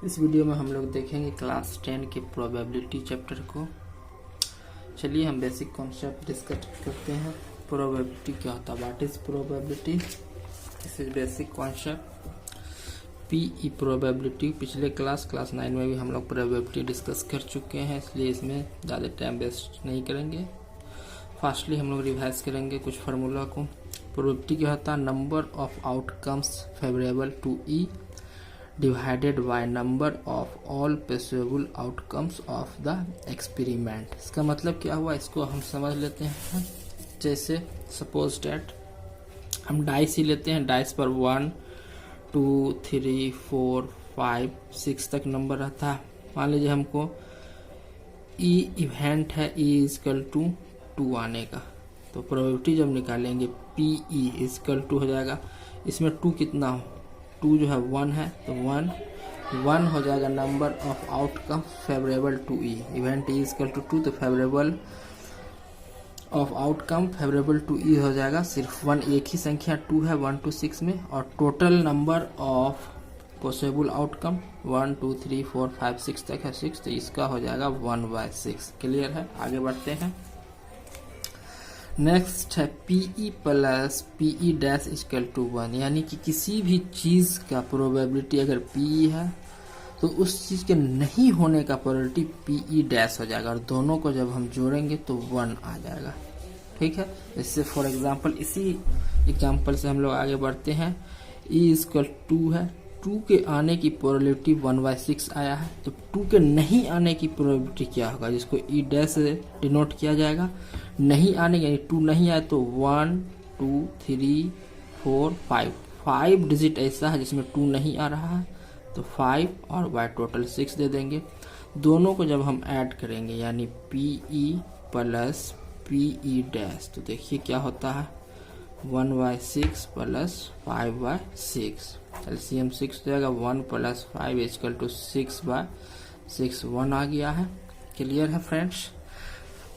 इस वीडियो में हम लोग देखेंगे क्लास 10 के प्रोबेबिलिटी चैप्टर को। चलिए हम बेसिक कॉन्सेप्ट डिस्कस करते हैं। प्रोबेबिलिटी क्या होता है, what is probability, this is basic concept. P E probability पिछले क्लास 9 में भी हम लोग प्रोबेबिलिटी डिस्कस कर चुके हैं, इसलिए इसमें ज़्यादा टाइम वेस्ट नहीं करेंगे। फास्टली हम लोग रिवाइज करेंगे कुछ फार्मूला को। प्रोबेबिलिटी क्या होता है, number of outcomes favourable to E divided by number of all possible outcomes of the experiment. इसका मतलब क्या हुआ, इसको हम समझ लेते हैं। जैसे सपोज डेट हम डाइस ही लेते हैं, डाइस पर 1 2 3 4 5 6 तक नंबर रहता है। मान लीजिए हमको ई इवेंट है, ई इजकल टू 2 आने का, तो प्रोबेबिलिटी जब निकालेंगे पी ई इजकल टू हो जाएगा। इसमें 2 कितना हो, 2 जो है 1 है, तो 1 हो जाएगा number of outcome favourable to E. Event E is equal to 2, तो favourable of outcome favourable to E हो जाएगा सिर्फ 1, एक ही संख्या 2 है 1 to 6 में, और total number of possible outcome 1 2 3 4 5 6 तक है 6, तो इसका हो जाएगा 1/6। क्लियर है, आगे बढ़ते हैं। नेक्स्ट है P E plus P E dash equal to 1, यानी कि किसी भी चीज का प्रोबेबिलिटी अगर पीई है तो उस चीज के नहीं होने का प्रोबेबिलिटी पीई डैश हो जाएगा, और दोनों को जब हम जोड़ेंगे तो 1 आ जाएगा। ठीक है, इससे फॉर एग्जांपल इसी एग्जांपल से हम लोग आगे बढ़ते हैं। ई इक्वल 2 है, 2 के आने की प्रोबेबिलिटी 1/6 आया है, तो 2 के नहीं आने की प्रोबेबिलिटी क्या होगा, जिसको ई डैश से डिनोट किया जाएगा। नहीं आने यानी 2 नहीं आए तो 1 2 3 4 5 डिजिट ऐसा है जिसमें 2 नहीं आ रहा है, तो 5 और बाय टोटल 6 दे देंगे। दोनों को जब हम ऐड करेंगे यानी पीई प्लस पीई डैश, तो देखिए क्या होता है 1/6 प्लस 5/6, एलसीएम 6 हो जाएगा। 1 + 5 इक्वल टू 6/6, 1 आ गया है। क्लियर है फ्रेंड्स।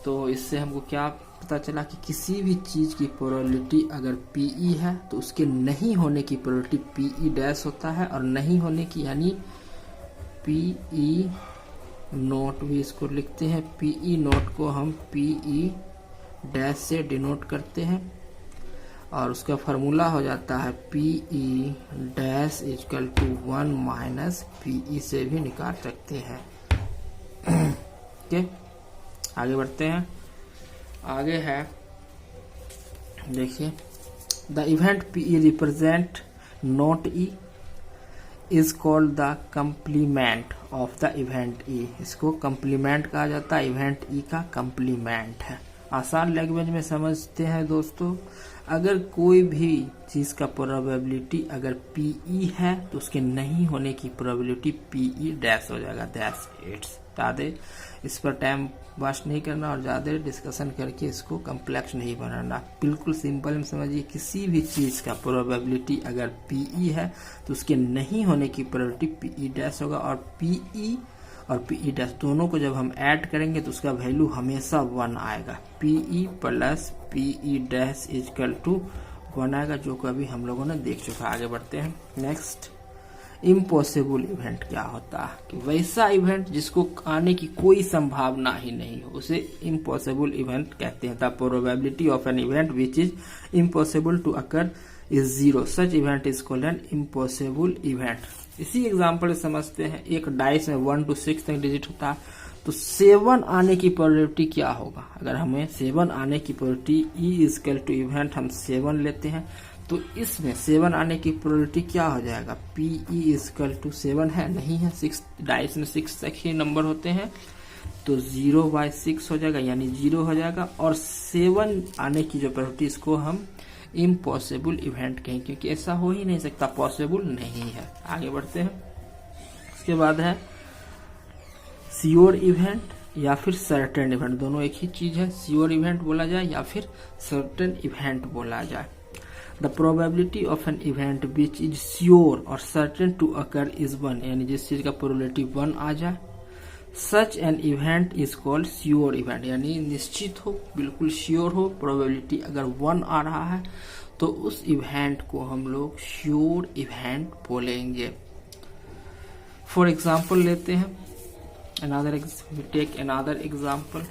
तो इससे हमको क्या पता चला कि किसी भी चीज की प्रोबेबिलिटी अगर पीई है तो उसके नहीं होने की प्रोबेबिलिटी पीई डैश होता है, और नहीं होने की यानी पीई नोट भी इसको लिखते हैं। पीई नोट को हम पीई डैश से डिनोट करते हैं, और उसका फार्मूला हो जाता है P E dash equal to 1 minus P E से भी निकाल सकते हैं। ओके, आगे बढ़ते हैं। आगे है देखिए, the event P E represent not E is called the complement of the event E. इसको कंप्लीमेंट कहा जाता है, इवेंट ई का कंप्लीमेंट है। आसान लैंग्वेज में समझते हैं दोस्तों, अगर कोई भी चीज का प्रोबेबिलिटी अगर पीई है तो उसके नहीं होने की प्रोबेबिलिटी पीई डैश हो जाएगा, दैट्स इट। ज़्यादा इस पर टाइम वेस्ट नहीं करना और ज़्यादा डिस्कशन करके इसको कम्प्लेक्स नहीं बनाना, बिल्कुल सिंपल में समझिए। किसी भी चीज़ का प्रोबेबिलिटी अगर पीई है तो उसके नहीं होने की प्रोबेबिलिटी पीई डैश होगा, और पीई और पीई डैश दोनों को जब हम ऐड करेंगे तो उसका वैल्यू हमेशा 1 आएगा। P E plus P E dash equal to 1 आएगा, जो कि अभी हम लोगों ने देख चुका। आगे बढ़ते हैं। नेक्स्ट, इम्पॉसिबल इवेंट क्या होता है, कि वैसा इवेंट जिसको आने की कोई संभावना ही नहीं हो उसे इम्पॉसिबल इवेंट कहते हैं। The probability of an event which is impossible to occur is 0, such event is called an impossible event. इसी एग्जांपल से समझते हैं। एक डाइस में 1 to 6 तक डिजिट होता है, तो 7 आने की प्रोबेबिलिटी क्या होगा। अगर हमें 7 आने की probability E equal to event हम 7 लेते हैं, तो इसमें 7 आने की प्रोबेबिलिटी क्या हो जाएगा, पीई इक्वल टू 7 है, नहीं है, 6 डाइस में 6 तक ही नंबर होते हैं, तो 0/6 हो जाएगा, यानी 0 हो जाएगा। और 7 आने की जो प्रोबेबिलिटी, इसको हम इम्पॉसिबल इवेंट कहें, क्योंकि ऐसा हो ही नहीं सकता, पॉसिबल नहीं है। आगे बढ़ते हैं। उसके बाद है श्योर इवेंट या फिर सर्टेन इवेंट, दोनों एक ही चीज है। श्योर इवेंट बोला जाए या फिर सर्टेन इवेंट बोला जाए। The probability of an event which is sure और सर्टेन टू अकर इज 1, यानी जिस चीज का प्रोबेबिलिटी 1 आ जाए, such an event is called sure event, यानी निश्चित हो, बिल्कुल श्योर हो, प्रोबेबिलिटी अगर 1 आ रहा है तो उस इवेंट को हम लोग श्योर इवेंट बोलेंगे। फॉर एग्जाम्पल लेते हैं, we take another example.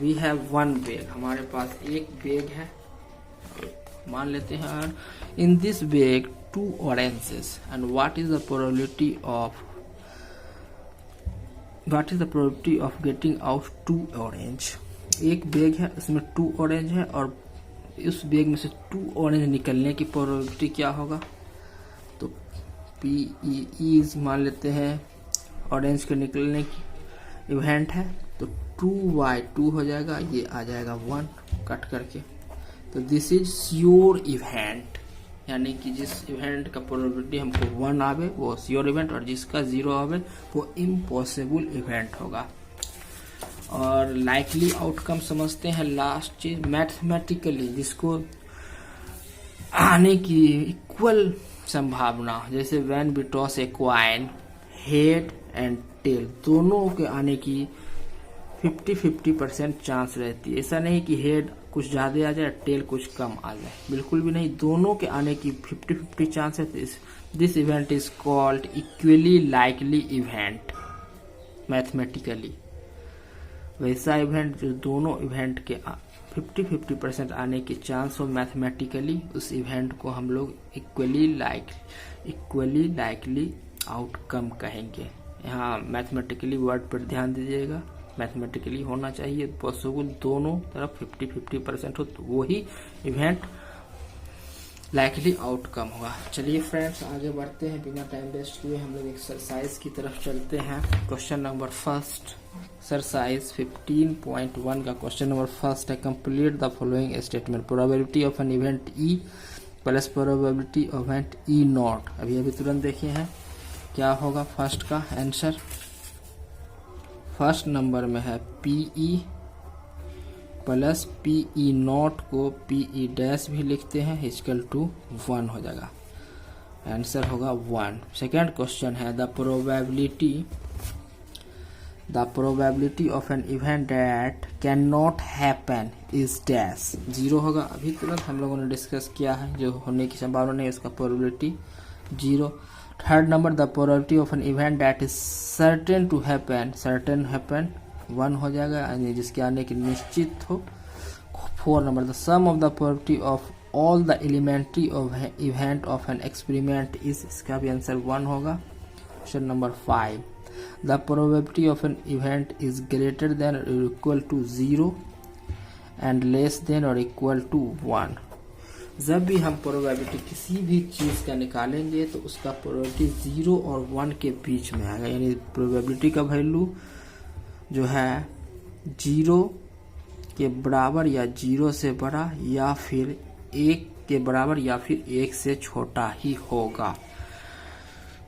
We have one bag, हमारे पास एक बैग है, मान लेते हैं in this bag 2 oranges and what is the probability of getting out 2 orange. एक बैग है, इसमें 2 ऑरेंज है और इस बैग में से 2 ऑरेंज निकलने की प्रोबेबिलिटी क्या होगा, तो PE मान लेते हैं ऑरेंज के निकलने की इवेंट है, तो 2/2 हो जाएगा, ये आ जाएगा 1 कट करके। तो दिस इज श्योर इवेंट, यानी कि जिस इवेंट का प्रोबेबिलिटी हमको 1 आवे वो श्योर इवेंट और जिसका 0 आवे वो इम्पॉसिबल इवेंट होगा। और लाइकली आउटकम समझते हैं लास्ट चीज, मैथमेटिकली जिसको आने की इक्वल संभावना, जैसे when we toss a coin, head and tail दोनों के आने की 50-50% चांस रहती है। ऐसा नहीं कि हेड कुछ ज्यादा आ जाए टेल कुछ कम आ जाए, बिल्कुल भी नहीं, दोनों के आने की 50-50 चांस है। This event is called equally likely event mathematically. वैसा इवेंट जो दोनों इवेंट के 50-50% आने की चांस हो मैथमेटिकली, उस इवेंट को हम लोग इक्वली लाइकली आउटकम कहेंगे। यहाँ मैथमेटिकली वर्ड पर ध्यान दीजिएगा, मैथमेटिकली होना चाहिए पॉसिबल, दोनों तरफ 50-50% हो तो वो ही इवेंट लाइकली आउटकम होगा। चलिए फ्रेंड्स आगे बढ़ते हैं, बिना टाइम वेस्ट किए हम लोग एक्सरसाइज की तरफ चलते हैं। क्वेश्चन नंबर फर्स्ट, एक्सरसाइज 15.1 का क्वेश्चन नंबर फर्स्ट है, complete the following statement, probability of an event E plus probability of event E not. अभी तुरंत देखे हैं क्या होगा फर्स्ट का आंसर। फर्स्ट नंबर में है PE प्लस PE नॉट को PE डैश भी लिखते हैं, इक्वल टू 1 हो जाएगा, आंसर होगा 1। सेकेंड क्वेश्चन है the probability of an event that can not happen is dash, 0 होगा। अभी तुरंत हम लोगों ने डिस्कस किया है, जो होने की संभावना नहीं उसका probability 0। Third number the probability of an event that is certain to happen, 1 हो जाएगा, यानी जिसके आने की निश्चित हो। 4 number the sum of the probability of all the elementary of event of an experiment is, इसका भी आंसर 1 होगा। Question number 5 the probability of an event is greater than और equal to 0 and less than और equal to 1। जब भी हम probability किसी भी चीज का निकालेंगे तो उसका प्रोबेबिलिटी 0 और 1 के बीच में आएगा, यानी प्रोबेबिलिटी का वैल्यू जो है 0 के बराबर या 0 से बड़ा या फिर 1 के बराबर या फिर 1 से छोटा ही होगा।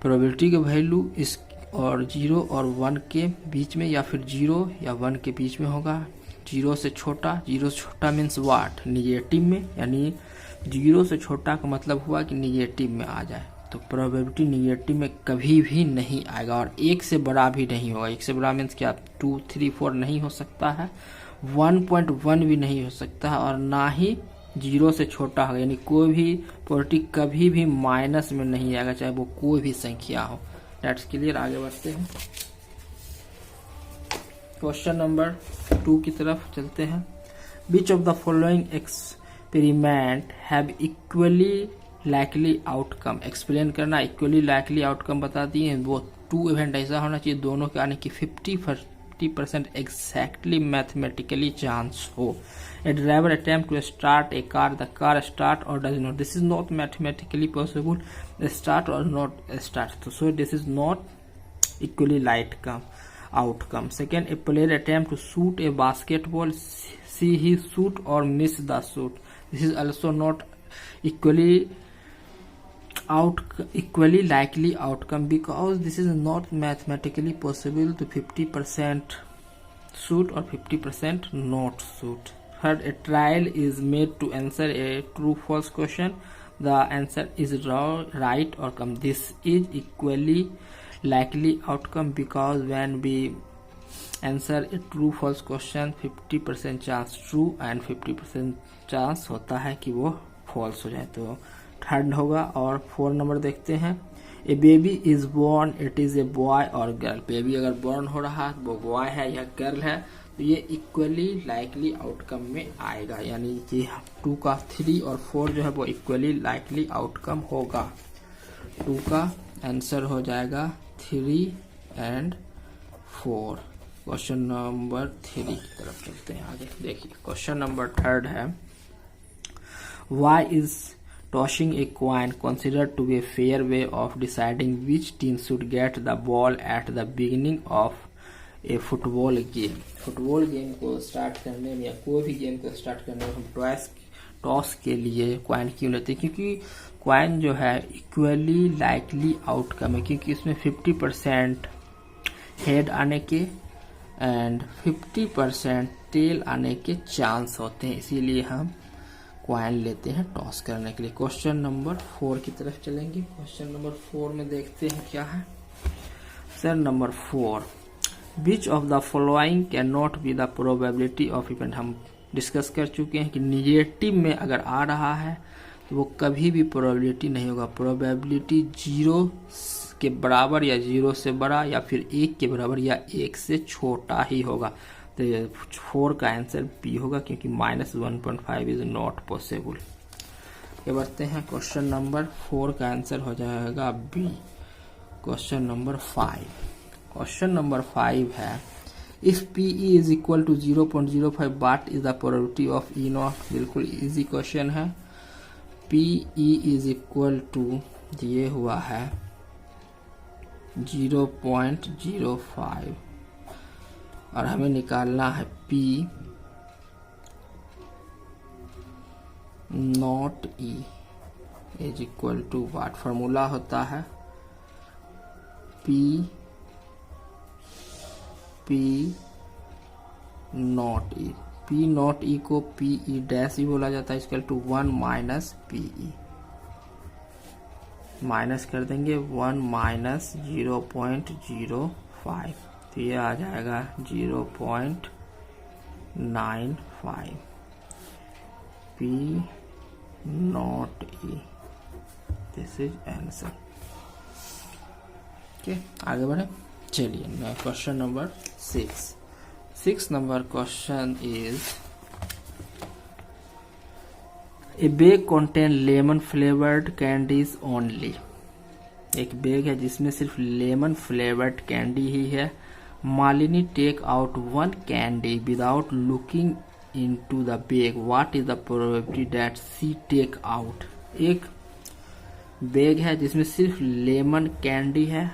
प्रोबेबिलिटी का वैल्यू इस और 0 और 1 के बीच में या फिर 0 या 1 के बीच में होगा। 0 से छोटा मीन्स व्हाट, निगेटिव में, यानी 0 से छोटा का मतलब हुआ कि निगेटिव में आ जाए, तो प्रोबेबिलिटी निगेटिव में कभी भी नहीं आएगा। और 1 से बड़ा भी नहीं होगा, 1 से बड़ा मीन्स क्या 2, 3, 4 नहीं हो सकता है, 1.1 भी नहीं हो सकता है, और ना ही 0 से छोटा होगा, यानी कोई भी प्रोबेबिलिटी कभी भी माइनस में नहीं आएगा, चाहे वो कोई भी संख्या हो। That's clear. आगे बढ़ते हैं, क्वेश्चन नंबर 2 की तरफ चलते हैं। Which of the following experiment have equally likely outcome, explain करना, इक्वली लाइकली आउटकम बता दिए। वो 2 इवेंट ऐसा होना चाहिए दोनों के आने की 50% एग्जैक्टली मैथमेटिकली चांस हो। A driver attempt to start a car, the car start or does not, this is not mathematically possible, start or not start, so this is not equally light outcome. Second, a player attempt to shoot a basketball, see he shoot or miss the shoot, this is also not equally likely outcome, because this is not mathematically possible to 50% shoot or 50% not shoot. Third, a trial is made to answer a true false question, the answer is right or come, this is equally likely outcome, because when we answer a true false question 50% chance true and 50% chance होता है कि वो false हो जाए, तो third होगा। और 4 number देखते हैं, a baby is born, it is a boy और गर्ल। बेबी अगर बोर्न हो रहा है वो बॉय है या गर्ल है, तो ये इक्वली लाइकली आउटकम में आएगा, यानी कि 2 का 3 और 4 जो है वो इक्वली लाइकली आउटकम होगा। 2 का आंसर हो जाएगा 3 एंड 4। क्वेश्चन नंबर 3 की तरफ चलते हैं आगे। देखिए क्वेश्चन नंबर 3 है, why is tossing a coin considered to be a fair way of deciding which team should get the ball at the beginning of a football game। Football game को start करने में या कोई भी game को start करने में हम टॉस के लिए कॉइन क्यों लेते हैं? क्योंकि कॉइन जो है इक्वली लाइकली आउटकम है, क्योंकि इसमें 50% हेड आने के एंड 50% टेल आने के चांस होते हैं, इसीलिए हम कॉइन लेते हैं टॉस करने के लिए। क्वेश्चन नंबर 4 की तरफ चलेंगे। क्वेश्चन नंबर 4 में देखते हैं क्या है। Sir number 4, which of the following can not be the probability of event. हम डिस्कस कर चुके हैं कि निगेटिव में अगर आ रहा है तो वो कभी भी प्रोबेबिलिटी नहीं होगा। प्रोबेबिलिटी 0 के बराबर या 0 से बड़ा या फिर 1 के बराबर या 1 से छोटा ही होगा। तो 4 का आंसर बी होगा, क्योंकि -1.5 इज नॉट पॉसिबल। ये बढ़ते हैं क्वेश्चन नंबर 4 का आंसर हो जाएगा B. Question number 5। Question number 5 है, if PE is equal to 0.05 what is the probability of E0। बिल्कुल इजी क्वेश्चन है। PE इज इक्वल टू दिए हुआ है 0.05 और हमें निकालना है P not E is equal to what. Formula होता है P not E। P not E को PE डैश ही बोला जाता है, equal to 1 minus PE। Minus कर देंगे 1 माइनस 0.05, तो ये आ जाएगा 0.95 P not E। This is answer. Okay आगे बढ़े। चलिए question number 6 number question is, a bag contain lemon flavoured candies only. एक बैग है जिसमें सिर्फ लेमन फ्लेवर्ड कैंडी ही है। Malini take out 1 candy without looking into the bag, what is the probability that she take out. एक bag है जिसमें सिर्फ लेमन कैंडी है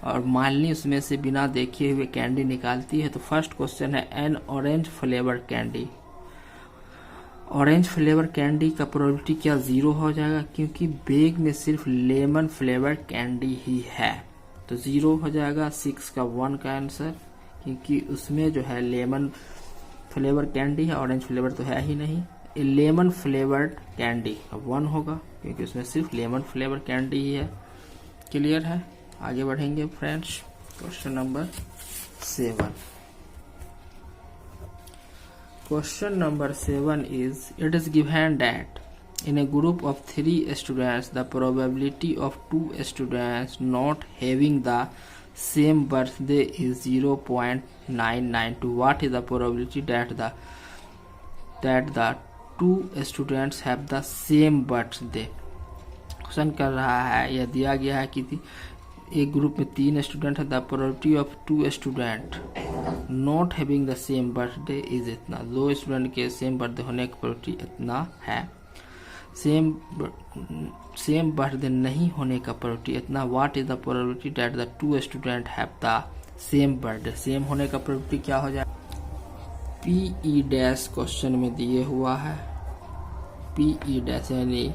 और मालिनी उसमें से बिना देखे हुए कैंडी निकालती है। तो फर्स्ट क्वेश्चन है, N orange flavour candy. Orange flavour candy का प्रोबेबिलिटी क्या 0 हो जाएगा? क्योंकि बैग में सिर्फ लेमन फ्लेवर कैंडी ही है, तो 0 हो जाएगा। 6 का 1 का आंसर, क्योंकि उसमें जो है लेमन फ्लेवर कैंडी है, ऑरेंज फ्लेवर तो है ही नहीं। लेमन फ्लेवर्ड कैंडी का 1 होगा, क्योंकि उसमें सिर्फ लेमन फ्लेवर कैंडी ही है। क्लियर है? आगे बढ़ेंगे friends. Question number 7। Question number 7 is, it is given that in a group of 3 students, the probability of 2 students not having the same birthday is 0.992. What is the probability that the 2 students have the same birthday? Question कर रहा है, यह दिया गया है कि एक group में 3 स्टूडेंट है। The probability of 2 student not having the same birthday is इतना। 2 स्टूडेंट के सेम बर्थडे होने की प्रोबेबिलिटी इतना है। सेम बर्थडे नहीं होने का प्रोबेबिलिटी इतना। What is the probability that the 2 student have the same birthday. Same होने का प्रोबेबिलिटी क्या हो जाए? PE डैश क्वेश्चन में दिए हुआ है। PE डैश यानी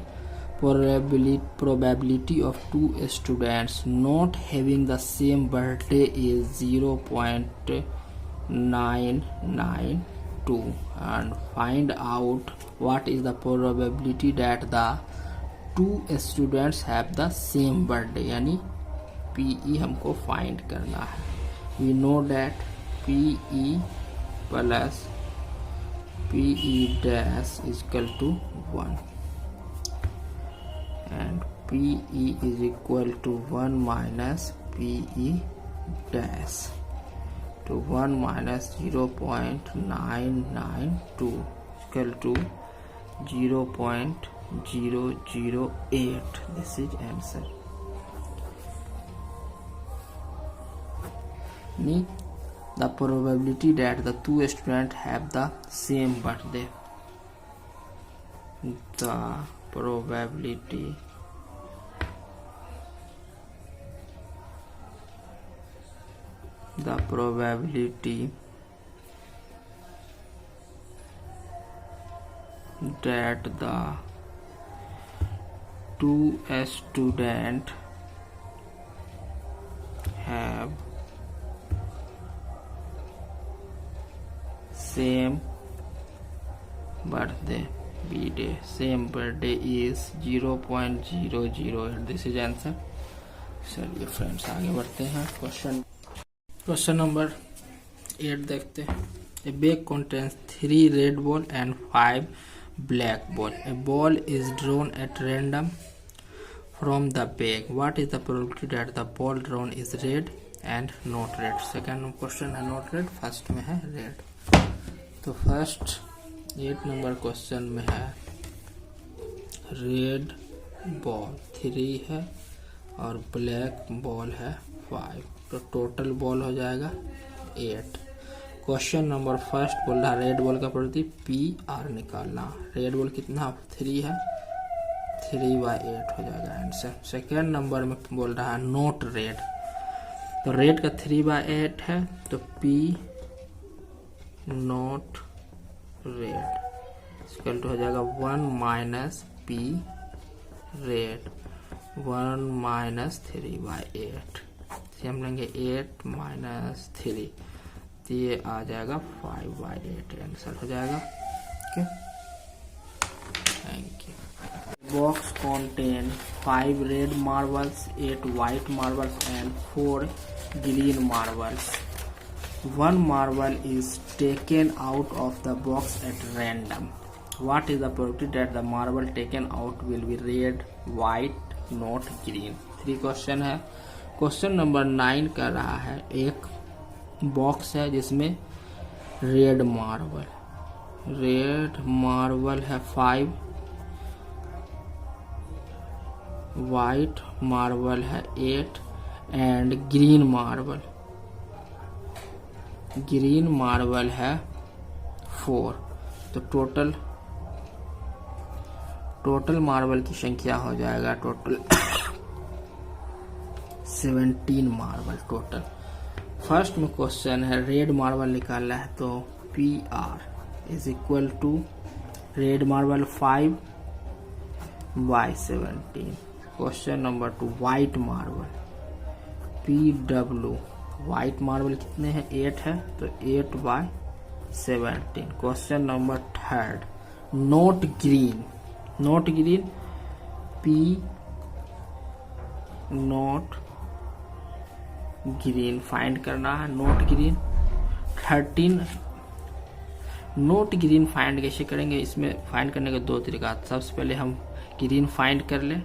probability of 2 students not having the same birthday is 0.992 and find out what is the probability that the 2 students have the same birthday। यानी PE हमको फाइंड करना है। we know that PE plus PE dash is equal to 1 and PE is equal to 1 minus PE dash to 1 minus 0.992 equal to 0.008. This is answer. The probability that the two students have the same birthday. The probability that the two students have same birthday same birthday is 0.008. This is answer. चलिए friends आगे बढ़ते हैं. Question number 8 देखते हैं. A bag contains 3 red ball and 5 black ball. A ball is drawn at random from the bag. What is the probability that the ball drawn is red and not red? Second question है not red, first में है red. तो first 8 number क्वेश्चन में है red ball 3 है और black ball है 5, तो टोटल बॉल हो जाएगा 8. क्वेश्चन नंबर फर्स्ट बोल रहा है रेड बॉल का प्रति PR निकालना. रेड बॉल कितना 3 है, 3/8 हो जाएगा आंसर. सेकेंड नंबर में बोल रहा है नॉट रेड, तो रेड का 3/8 है, तो P not red equal to हो जाएगा 1 माइनस P रेड 1 माइनस 3/8. हम लेंगे 8 माइनस 3, तो ये आ जाएगा 5/8 आंसर हो जाएगा. Okay, thank you. Box contain 5 red marbles, 8 white marbles and 4 green marbles. One marble is taken out of the box at random. What is the probability that the marble taken out will be red, white, not green? 3 question है. Question number 9 कर रहा है एक box है जिसमें red marble है 5, white marble है 8 and green marble है 4. तो टोटल मार्बल की संख्या हो जाएगा टोटल 17 मार्बल टोटल. फर्स्ट में क्वेश्चन है रेड मार्बल निकालना है, तो PR is equal to red marble 5/17. Question number 2 white marble PW. White marble कितने हैं 8 है, तो 8/17. Question number 3 not green P not green find करना है. Not green 13. Not green find कैसे करेंगे, इसमें फाइंड करने का 2 तरीका. सबसे पहले हम ग्रीन फाइंड कर लें,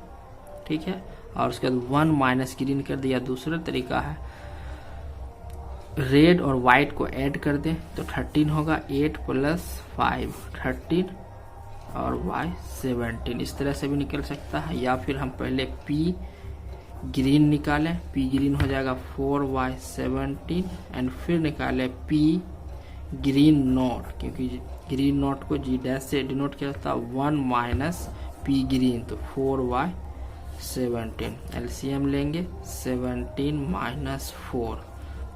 ठीक है, और उसके बाद 1 माइनस ग्रीन कर दिया. दूसरा तरीका है रेड और वाइट को ऐड कर दें, तो 13 होगा. 8 + 5 13 और y17. इस तरह से भी निकल सकता है, या फिर हम पहले P ग्रीन निकालें. P ग्रीन हो जाएगा 4/17 एंड फिर निकालें P ग्रीन नोट, क्योंकि ग्रीन नोट को G' से डिनोट किया जाता है 1 माइनस P ग्रीन, तो 4/17. LCM लेंगे 17 माइनस 4,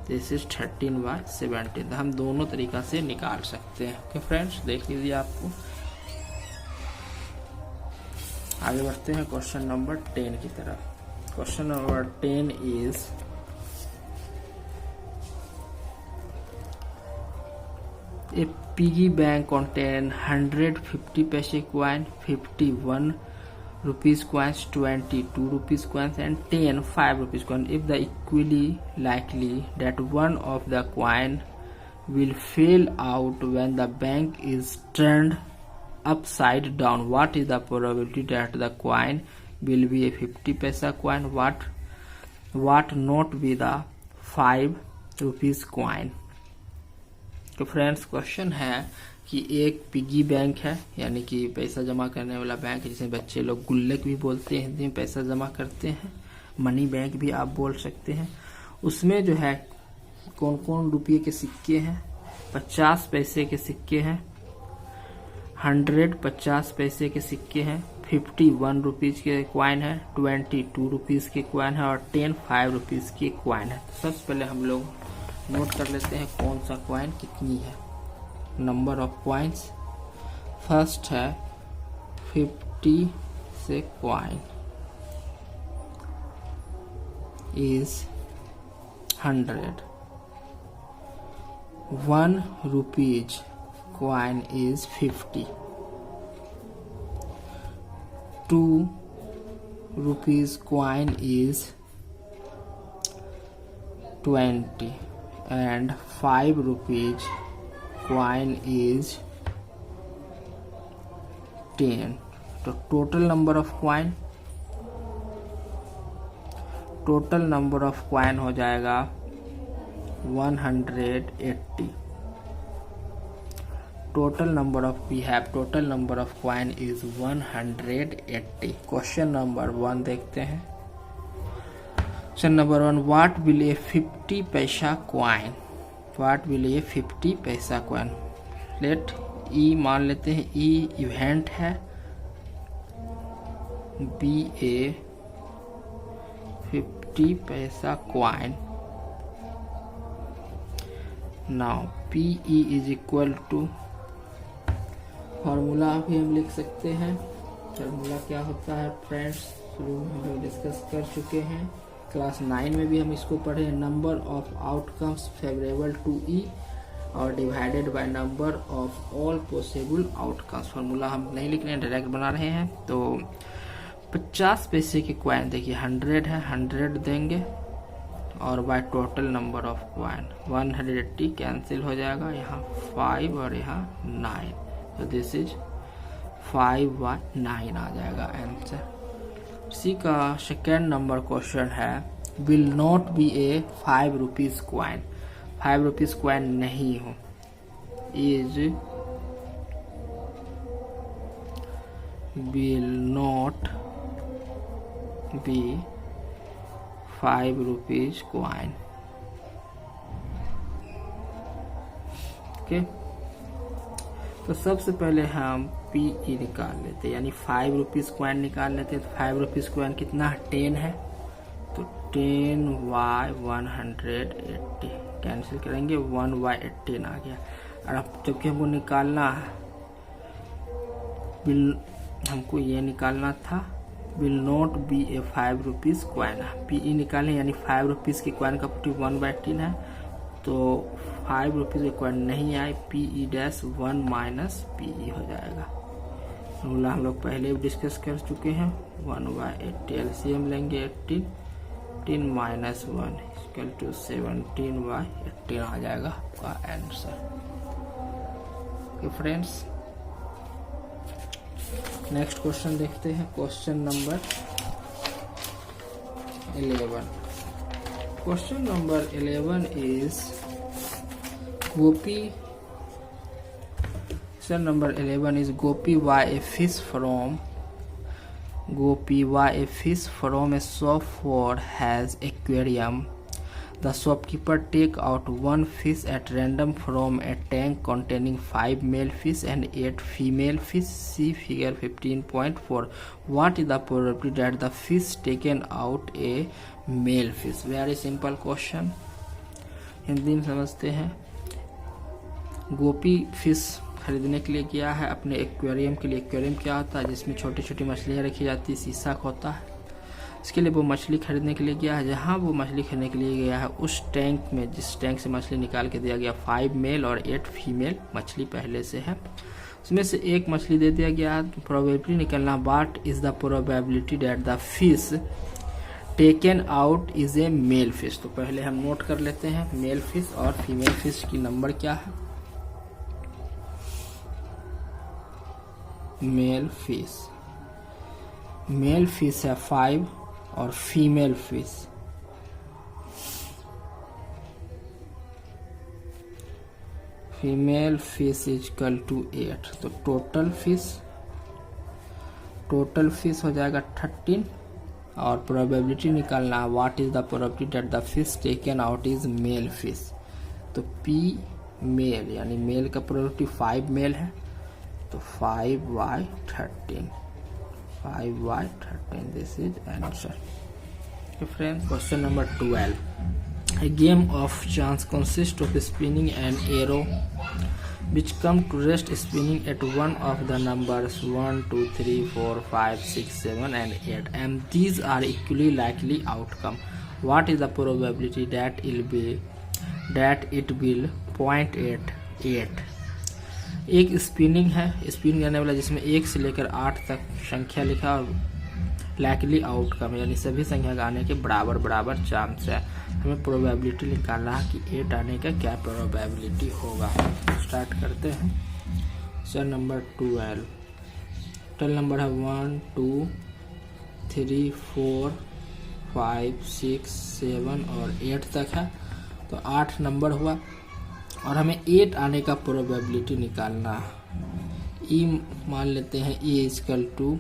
दिस इज 13/17. तो हम दोनों तरीका से निकाल सकते हैं. ओके फ्रेंड्स, देख लीजिए आपको. आगे बढ़ते हैं क्वेश्चन नंबर 10 की तरफ. Question number 10 is a piggy bank contain 100 50 पैसे coin, 51 rupees coins, 22 rupees coins and 10 5 rupees coin. If the equally likely that one of the coin will fail out when the bank is turned upside down, what is the probability that the coin will be a 50 पैसा coin? What note be the 5 rupees coin? तो friends question है कि एक piggy bank है, यानी कि पैसा जमा करने वाला बैंक है, जिसे बच्चे लोग गुल्लक भी बोलते हैं, हिंदी में पैसा जमा करते हैं, मनी बैंक भी आप बोल सकते हैं। उसमें जो है कौन कौन रुपये के सिक्के हैं? 50 पैसे के सिक्के हैं, 100 50 पैसे के सिक्के हैं, 51 रुपीज के क्वाइन है, 22 रुपीज के क्वाइन है और 10 5 रुपीज के क्वाइन है। तो सबसे पहले हम लोग नोट कर लेते हैं कौन सा क्वाइन कितनी है। नंबर ऑफ क्वाइंस, फर्स्ट है 50 से coin is 100, 1 rupees coin is 50, 2 rupees coin is 20 and 5 rupees coin is 10. तो total number of coin हो जाएगा 180. total number of coin is 180. Question number 1 देखते हैं। Question number 1, what will A 50 paisa coin? What will A 50 paisa coin? Late ई मान लेते हैं, ई event है, B a 50 paisa coin. Now P E is equal to, formula भी हम लिख सकते हैं। फार्मूला क्या होता है फ्रेंड्स, शुरू में हम लोग डिस्कस कर चुके हैं, क्लास 9 में भी हम इसको पढ़े। Number of outcomes favourable to E और divided by number of all possible outcomes. Formula हम नहीं लिख रहे हैं, डायरेक्ट बना रहे हैं। तो 50 पैसे के क्वाइन देखिए 100 है, 100 देंगे और by total number of coin 180 cancel हो जाएगा, यहाँ 5 और यहाँ 9, तो दिस इज 5/9 आ जाएगा आंसर। इसी का सेकेंड नंबर क्वेश्चन है, will not be A 5 rupees coin? 5 rupees coin नहीं हो, is will not be 5 rupees coin. Okay, तो सबसे पहले हम पी ई निकाल लेते, यानी 5 रुपीज क्वाइन निकाल लेते। तो 5 रुपीज क्वाइन कितना है? 10 है, तो 10/180 कैंसिल करेंगे, 1/18 आ गया। और अब जबकि हमको निकालना है, हमको ये निकालना था, will not be A 5 rupees coin. P E निकालें, यानी 5 रुपीज की क्वाइन का 1/18 है, तो 5 रुपीज के क्वाइन नहीं आए, P E dash 1 minus P E हो जाएगा। फॉर्मूला हम लोग पहले भी डिस्कस कर चुके हैं, 1/80 एलसीएम लेंगे, 18 माइनस 1 इक्वल टू 17/18 आ जाएगा आपका answer. Okay friends, next question देखते हैं। Question number 11। Question number 11 is Gopi. Question number 11 is Gopi buy a fish from a shop for has aquarium. The shopkeeper take out 1 fish at random from a tank containing 5 male fish and 8 female fish. See figure 15.4. What is the probability that the fish taken out a male fish? Very simple question. Hindi में समझते हैं। गोपी fish खरीदने के लिए गया है अपने aquarium के लिए। एक्वेरियम क्या होता है? जिसमें छोटी छोटी मछलियाँ रखी जाती है, शीशा होता है। इसके लिए वो मछली खरीदने के लिए गया है। जहाँ वो मछली खरीदने के लिए गया है, उस टैंक में, जिस टैंक से मछली निकाल के दिया गया, 5 मेल और 8 फीमेल मछली पहले से है। उसमें से एक मछली दे दिया गया है। प्रोबेबिलिटी निकलना, what is the probability that the fish taken out is a male fish. तो पहले हम नोट कर लेते हैं मेल फिश और फीमेल फिश की नंबर क्या है। मेल फिश मेल फिश है 5 और female fish is equal to 8। तो टोटल फिश हो जाएगा 13 और प्रोबेबिलिटी निकालना है what is the probability that the fish taken out is male fish. तो पी मेल यानी मेल का प्रोबेबिलिटी 5 मेल है तो 5/13 this is answer. Friends question number 12 A game of chance consists of spinning an arrow which come to rest spinning at one of the numbers 1, 2, 3, 4, 5, 6, 7 and 8 and these are equally likely outcome. What is the probability that it will point at 8? एक spinning है, spin करने वाला जिसमें 1 से लेकर 8 तक संख्या लिखा और लाइकली आउटकम यानी सभी संख्या का आने के बराबर बराबर चांस है। हमें प्रोबेबिलिटी निकालना है कि 8 आने का क्या प्रोबेबिलिटी होगा। स्टार्ट करते हैं। क्वेश्चन नंबर 12 टोटल नंबर है 1, 2, 3, 4, 5, 6, 7 और 8 तक है तो 8 नंबर हुआ और हमें 8 आने का प्रोबेबिलिटी निकालना है। ई मान लेते हैं E equal to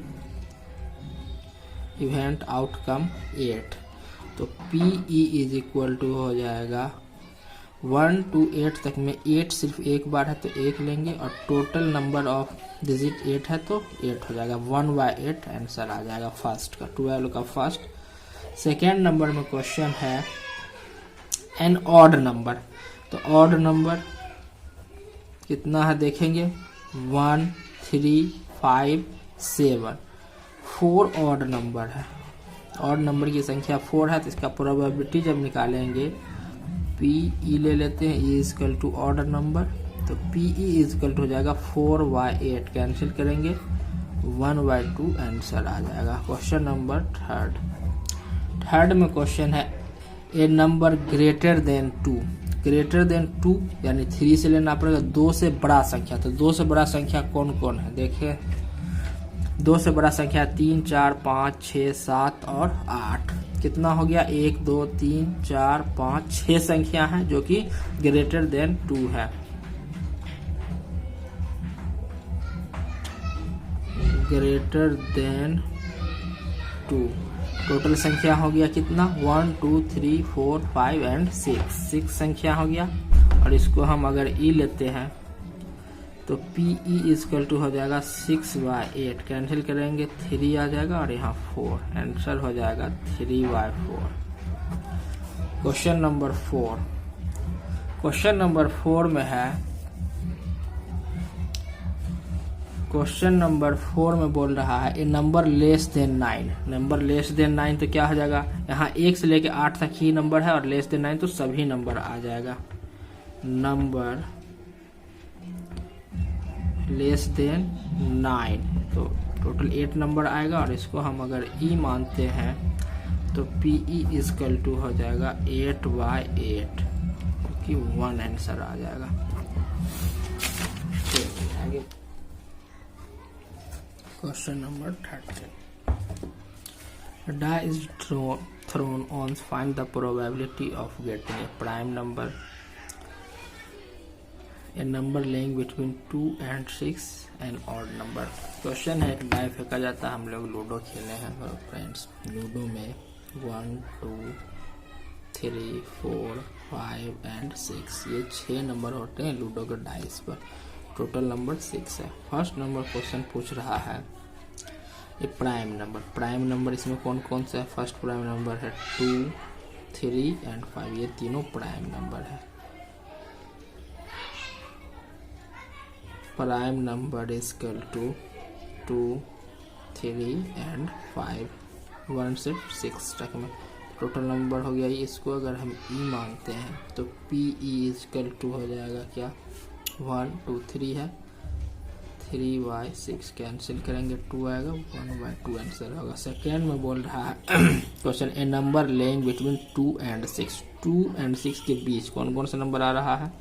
event outcome 8 तो P E is equal to हो जाएगा 1 to 8 तक में 8 सिर्फ एक बार है तो 1 लेंगे और टोटल नंबर ऑफ डिजिट 8 है तो 8 हो जाएगा 1/8 आंसर आ जाएगा फर्स्ट का 12 का फर्स्ट। सेकेंड नंबर में क्वेश्चन है एन ऑड नंबर तो ऑड नंबर कितना है देखेंगे 1, 3, 5, 7 4 ऑड नंबर है। ऑड नंबर की संख्या 4 है तो इसका प्रोबेबिलिटी जब निकालेंगे पी ई ले लेते हैं ई इक्वल टू ऑर्डर नंबर तो पी ई इक्वल टू हो जाएगा 4/8 कैंसिल करेंगे 1/2 आंसर आ जाएगा। क्वेश्चन नंबर थर्ड में क्वेश्चन है ए नंबर ग्रेटर देन 2 यानी 3 से लेना पड़ेगा 2 से बड़ा संख्या। तो 2 से बड़ा संख्या कौन कौन है देखिए 2 से बड़ा संख्या 3, 4, 5, 6, 7 और 8 कितना हो गया 1, 2, 3, 4, 5, 6 संख्या है जो कि ग्रेटर देन 2 है। ग्रेटर देन 2 टोटल संख्या हो गया कितना 1, 2, 3, 4, 5 एंड 6 संख्या हो गया और इसको हम अगर ई लेते हैं तो पी ई इक्वल टू हो जाएगा 6/8 कैंसिल करेंगे 3 आ जाएगा और यहाँ 4 आंसर हो जाएगा 3/4। क्वेश्चन नंबर 4 में है क्वेश्चन नंबर 4 में बोल रहा है ए नंबर लेस देन 9 तो क्या हो जाएगा यहाँ 1 से लेके 8 तक ही नंबर है और लेस देन 9 तो सभी नंबर आ जाएगा। नंबर लेस देन 9 तो टोटल 8 नंबर आएगा और इसको हम अगर ई मानते हैं तो पी ई इक्वल टू हो जाएगा 8/8 क्योंकि 1 आंसर आ जाएगा। आगे question number 13 die is thrown on find the probability of getting a prime number a number laying between 2 and 6 an odd number। Question है एक डाई फेंका जाता है हम लोग लूडो खेले हैं फ्रेंड्स लूडो में 1, 2, 3, 4, 5 एंड 6 ये 6 नंबर होते हैं लूडो के डाइस पर टोटल नंबर 6 है। फर्स्ट नंबर क्वेश्चन पूछ रहा है ये प्राइम नंबर इसमें कौन कौन सा है। फर्स्ट प्राइम नंबर है 2, 3 एंड 5 ये तीनों प्राइम नंबर है। Prime number equal to 2, 3 and 5 1 से 6 तक में टोटल नंबर हो गया। इसको अगर हम ई मानते हैं तो पी ई इक्वल टू हो जाएगा क्या 1, 2, 3 है 3/6 कैंसिल करेंगे 2 आएगा 1/2 आंसर होगा। सेकेंड में बोल रहा है question A number laying between 2 and 6 के बीच कौन कौन सा नंबर आ रहा है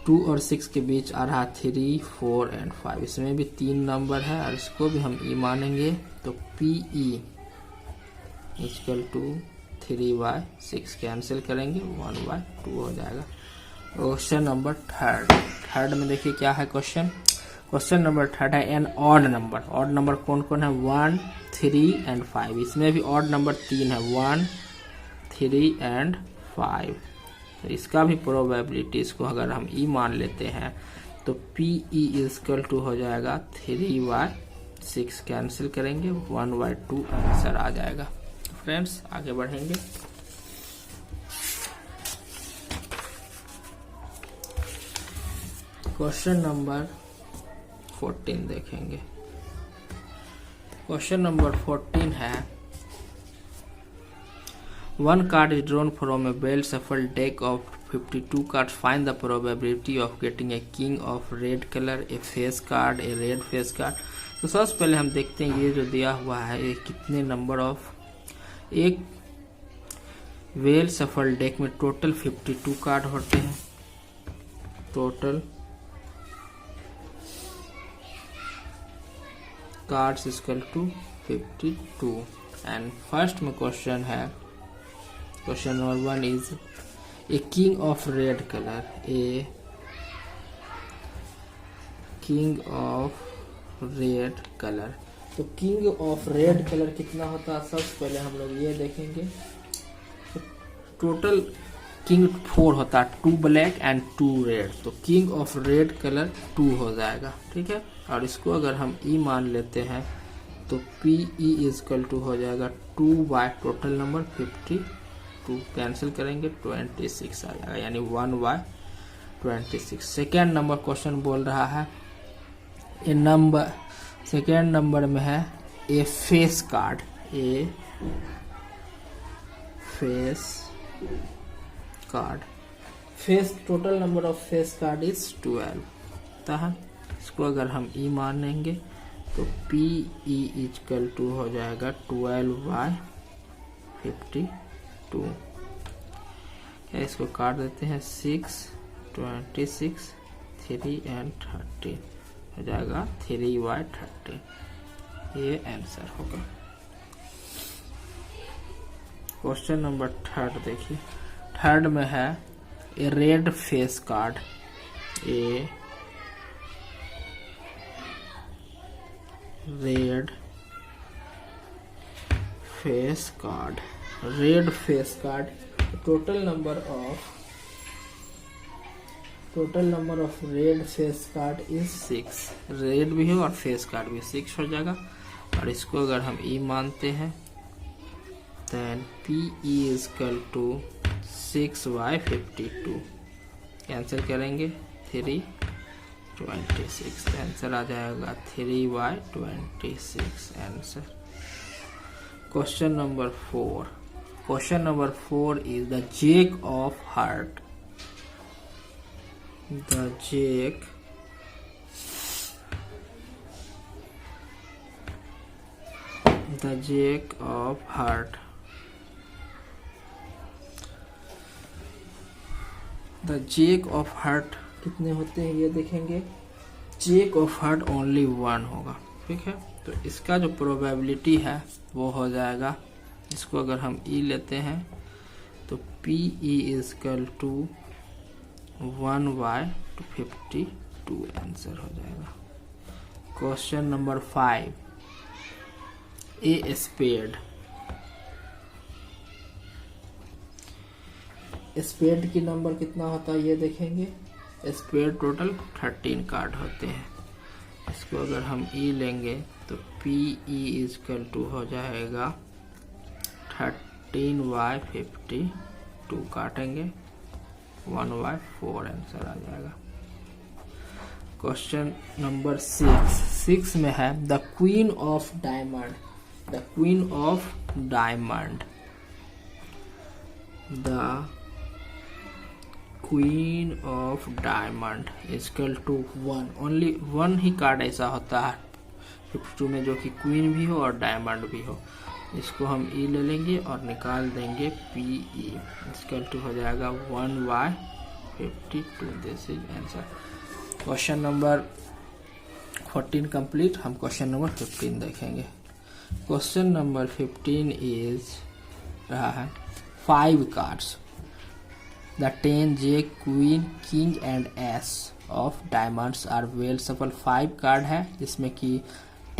2 और 6 के बीच आ रहा 3, 4 एंड 5। इसमें भी 3 नंबर है और इसको भी हम ई मानेंगे। तो PE इक्वल टू 3/6 कैंसिल करेंगे, 1/2 हो जाएगा। क्वेश्चन नंबर थर्ड में देखिए क्या है क्वेश्चन नंबर थर्ड है an odd number. Odd number कौन कौन है? 1, 3 एंड 5। इसमें भी ऑड नंबर 3 है, 1, 3 एंड 5। तो इसका भी प्रोबेबिलिटी, इसको अगर हम ई मान लेते हैं तो PE इक्वल टू हो जाएगा 3/6 कैंसिल करेंगे, 1/2 आंसर आ जाएगा। फ्रेंड्स आगे बढ़ेंगे। क्वेश्चन नंबर 14 देखेंगे। क्वेश्चन नंबर 14 है, one card is drawn from a well shuffled deck of 52 cards. Find the probability of getting a king of red color, a face card, a red face card. तो सबसे पहले हम देखते हैं ये जो दिया हुआ है ये कितने नंबर ऑफ, एक वेल सफल डेक में टोटल 52 कार्ड होते हैं। Total cards equal to 52 and first में क्वेश्चन है, question number 1 is a king of red colour, a king of red colour. तो किंग ऑफ रेड कलर कितना होता है? सबसे पहले हम लोग ये देखेंगे, टोटल किंग 4 होता है, 2 ब्लैक एंड 2 रेड। तो किंग ऑफ रेड कलर 2 हो जाएगा, ठीक है। और इसको अगर हम ई मान लेते हैं तो PE इक्वल टू हो जाएगा 2 बाय टोटल नंबर 52 कैंसिल करेंगे, 26 आ जाएगा, यानी 1/26। सेकेंड नंबर क्वेश्चन बोल रहा है ए नंबर, सेकेंड नंबर में है a face card, a face card. Face total number of face card is 12 है। इसको अगर हम ई मानेंगे तो PE इक्वल टू हो जाएगा 12/52। इसको काट देते हैं, 6, 26, 3 एंड 13 हो जाएगा 3/13। ये आंसर होगा। क्वेश्चन नंबर थर्ड देखिए, थर्ड में है a red face card, a red face card, red face card. Total number of red face card is 6। Red भी हो और फेस कार्ड भी 6 हो जाएगा। और इसको अगर हम ई मानते हैं then PE equal to 6/52 cancel करेंगे, 3/26 आंसर आ जाएगा, 3/26 answer. Question number 4, question number 4 is the jack of heart, the jack of heart. The jack of heart कितने होते हैं ये देखेंगे। जैक ऑफ हार्ट ओनली 1 होगा, ठीक है। तो इसका जो प्रोबेबिलिटी है वो हो जाएगा, इसको अगर हम ई लेते हैं तो PE इक्वल टू 1/52 आंसर हो जाएगा। Question number 5 a spade. Spade की नंबर कितना होता है ये देखेंगे। स्पेड टोटल 13 कार्ड होते हैं। इसको अगर हम ई लेंगे तो PE इक्वल टू हो जाएगा 13/52 काटेंगे, 1/4 आंसर आ जाएगा। क्वेश्चन नंबर 6 में है the queen of diamond, the queen of diamond, the queen of diamond equal to 1। Only 1 ही कार्ड ऐसा होता है 52 में जो कि क्वीन भी हो और डायमंड भी हो। इसको हम ई ले लेंगे और निकाल देंगे PE इक्वल टू हो जाएगा 1/4 52, this is answer. Question number 14 complete. हम क्वेश्चन नंबर 15 देखेंगे। क्वेश्चन नंबर 15 इज रहा है 5 cards the 10 J queen king and ace of diamonds are well shuffled. 5 card है जिसमें कि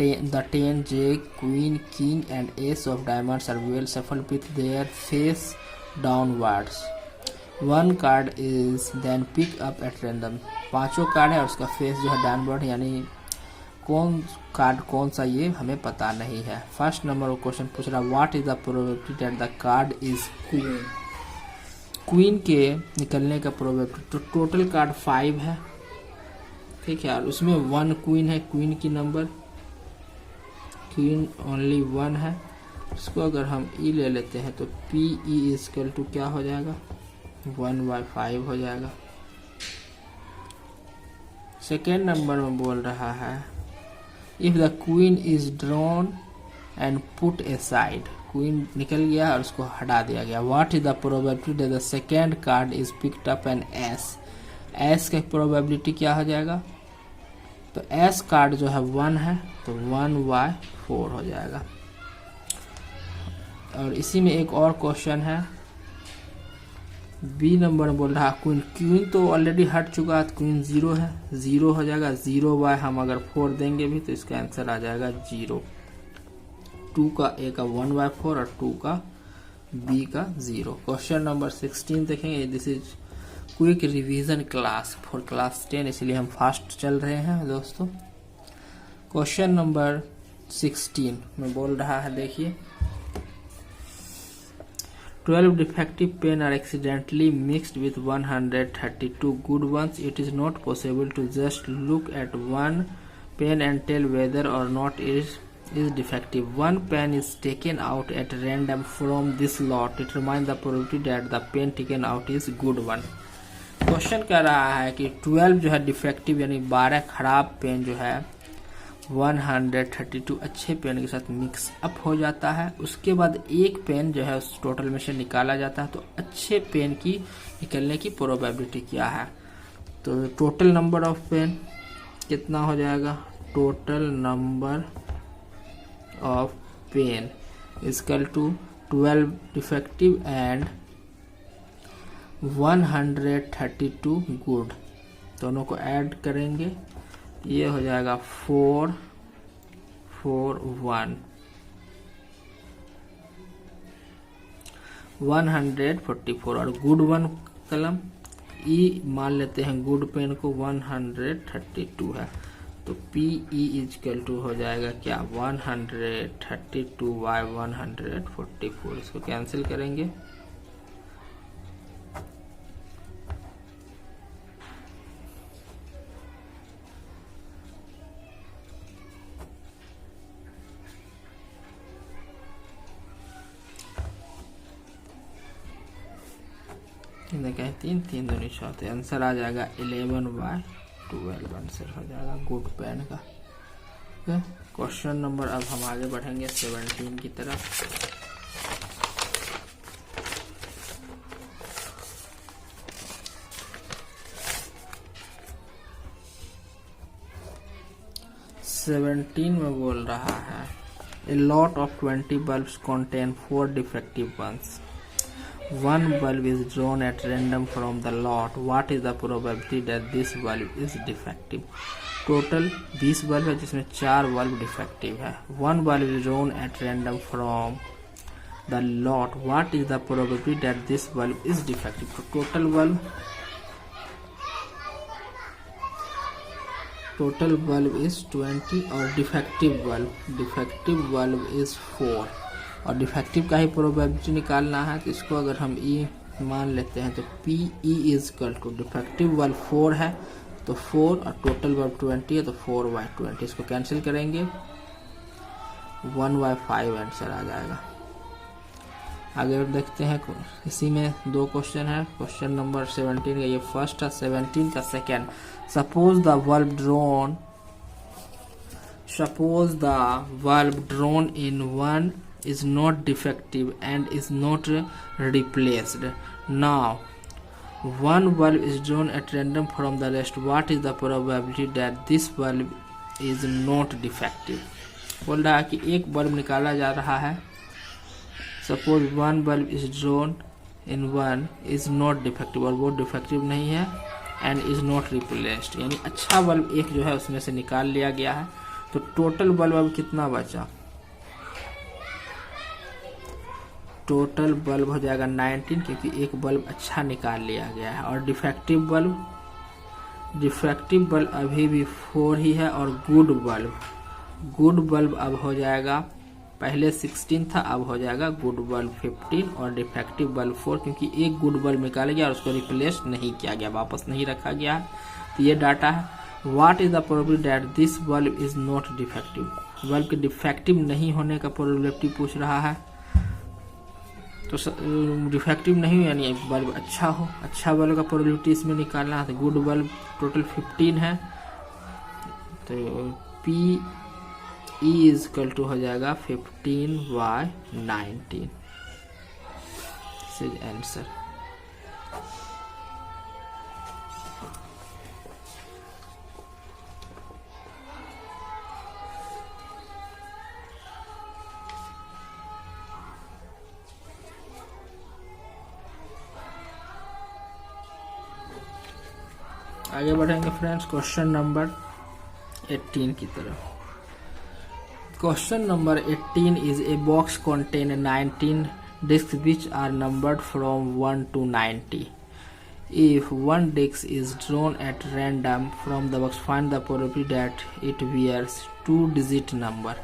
the 10 J queen king and ace of diamonds are well shuffled with their face downwards. 1 card is then pick up at random. 5 card है और उसका face जो है downward, यानी कौन कार्ड कौन सा ये हमें पता नहीं है। फर्स्ट नंबर क्वेश्चन पूछ रहा what is the probability that the card is queen. Queen के निकलने का प्रोबेबिलिटी, तो टोटल कार्ड 5 है, ठीक है, और उसमें 1 क्वीन है। क्वीन की नंबर, क्वीन ओनली 1 है। इसको अगर हम ई ले लेते हैं तो पी ई इक्वल टू क्या हो जाएगा, 1/5 हो जाएगा। सेकेंड नंबर में बोल रहा है if the queen is drawn and put A side. Queen निकल गया और उसको हटा दिया गया। What is the probability that the second card is picked up an S. S का प्रोबेबिलिटी क्या हो जाएगा, तो एस कार्ड जो है 1 है तो 1/4 हो जाएगा। और इसी में एक और क्वेश्चन है, बी नंबर में बोल रहा है क्वीन, क्वीन तो ऑलरेडी हट चुका है, क्वीन 0 है, 0 हो जाएगा। 0 हम अगर 4 देंगे भी तो इसका आंसर आ जाएगा 0। 2 का ए का 1/4 और 2 का बी का 0। क्वेश्चन नंबर 16 देखेंगे। This is quick revision class for class 10, इसलिए हम फास्ट चल रहे हैं दोस्तों। क्वेश्चन नंबर 16 में बोल रहा है, देखिए 12 defective pen are accidentally mixed with 132 good ones. It is not possible to just look at one pen and tell whether or not it is defective. One pen is taken out at random from this lot. Determine the probability that the pen taken out is good one. Question कह रहा है कि 12 जो है defective यानी 12 खराब pen जो है 132 अच्छे पेन के साथ मिक्स अप हो जाता है। उसके बाद एक पेन जो है उस टोटल में से निकाला जाता है। तो अच्छे पेन की निकलने की प्रोबेबिलिटी क्या है, तो टोटल नंबर ऑफ पेन कितना हो जाएगा, total number of pen equal to 12 defective and 132 good, दोनों को ऐड करेंगे, ये हो जाएगा 441 144। और गुड 1 कलम ई मान लेते हैं, गुड पेन को 132 है, तो पी ई इक्वल टू हो जाएगा क्या, 132/144। इसको कैंसिल करेंगे, कहें 3 3 दूनी 6, आंसर आ जाएगा 11/12 आंसर हो जाएगा गुड पेन का। क्वेश्चन नंबर, अब हम आगे बढ़ेंगे 17 की तरफ। में बोल रहा है a lot of 20 bulbs contain 4 defective ones. One bulb is drawn at random from the lot. What is the probability that this bulb is defective? Total 20 bulb है जिसमें 4 बल्ब डिफेक्टिव है। 1 bulb is drawn at random from the lot. What is the probability that this bulb is defective? तो total bulb is 20 और defective bulb is 4 और defective का ही probability निकालना है। तो इसको अगर हम ई मान लेते हैं तो P E is equal to defective bulb 4 है तो 4 और टोटल बल्ब 20 है तो 4/20। इसको कैंसिल करेंगे 1/5 आंसर आ जाएगा। आगे देखते हैं, इसी में 2 क्वेश्चन है। क्वेश्चन नंबर 17 का ये फर्स्ट है, 17 का second. Suppose the bulb drawn in 1 is not defective and is not replaced. Now one bulb is drawn at random from the rest, what is the probability that this bulb is not defective. बोल रहा है कि एक bulb निकाला जा रहा है, suppose one bulb is drawn in one is not defective, और वो डिफेक्टिव नहीं है, एंड इज नॉट रिप्लेस्ड, यानी अच्छा बल्ब एक जो है उसमें से निकाल लिया गया है। तो टोटल बल्ब अब कितना बचा, टोटल बल्ब हो जाएगा 19, क्योंकि एक बल्ब अच्छा निकाल लिया गया है। और डिफेक्टिव बल्ब अभी भी 4 ही है, और गुड बल्ब अब हो जाएगा, पहले 16 था, अब हो जाएगा गुड बल्ब 15 और डिफेक्टिव बल्ब 4, क्योंकि एक गुड बल्ब निकाला गया और उसको रिप्लेस नहीं किया गया, वापस नहीं रखा गया है। तो ये डाटा है। What is the probability that this bulb is not defective, bulb के डिफेक्टिव नहीं होने का प्रोबेबिलिटी पूछ रहा है। तो डिफेक्टिव नहीं यानी बल्ब अच्छा हो, अच्छा बल्ब का प्रोबेबिलिटी इसमें निकालना है। तो गुड बल्ब टोटल 15 है, तो P E is equal to हो जाएगा 15/19, दिस इज आंसर। आगे बढ़ेंगे फ्रेंड्स क्वेश्चन नंबर 18 की तरफ। Question number 18 is a box contain 19 discs which are numbered from 1 to 90. If one disc is drawn at random from the box, find the probability that it bears 2-digit number.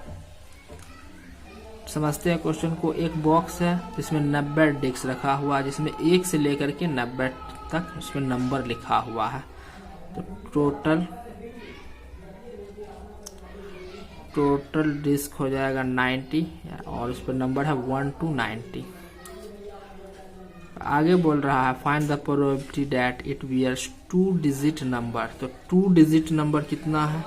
समझते हैं question को। एक box है जिसमें 90 disc रखा हुआ है, जिसमें 1 से लेकर के 90 तक उसमें नंबर लिखा हुआ है। तो टोटल डिस्क हो जाएगा 90 और उस पर नंबर है 1 to 90। आगे बोल रहा है find the probability that it bears 2-digit number. तो 2-digit नंबर कितना है,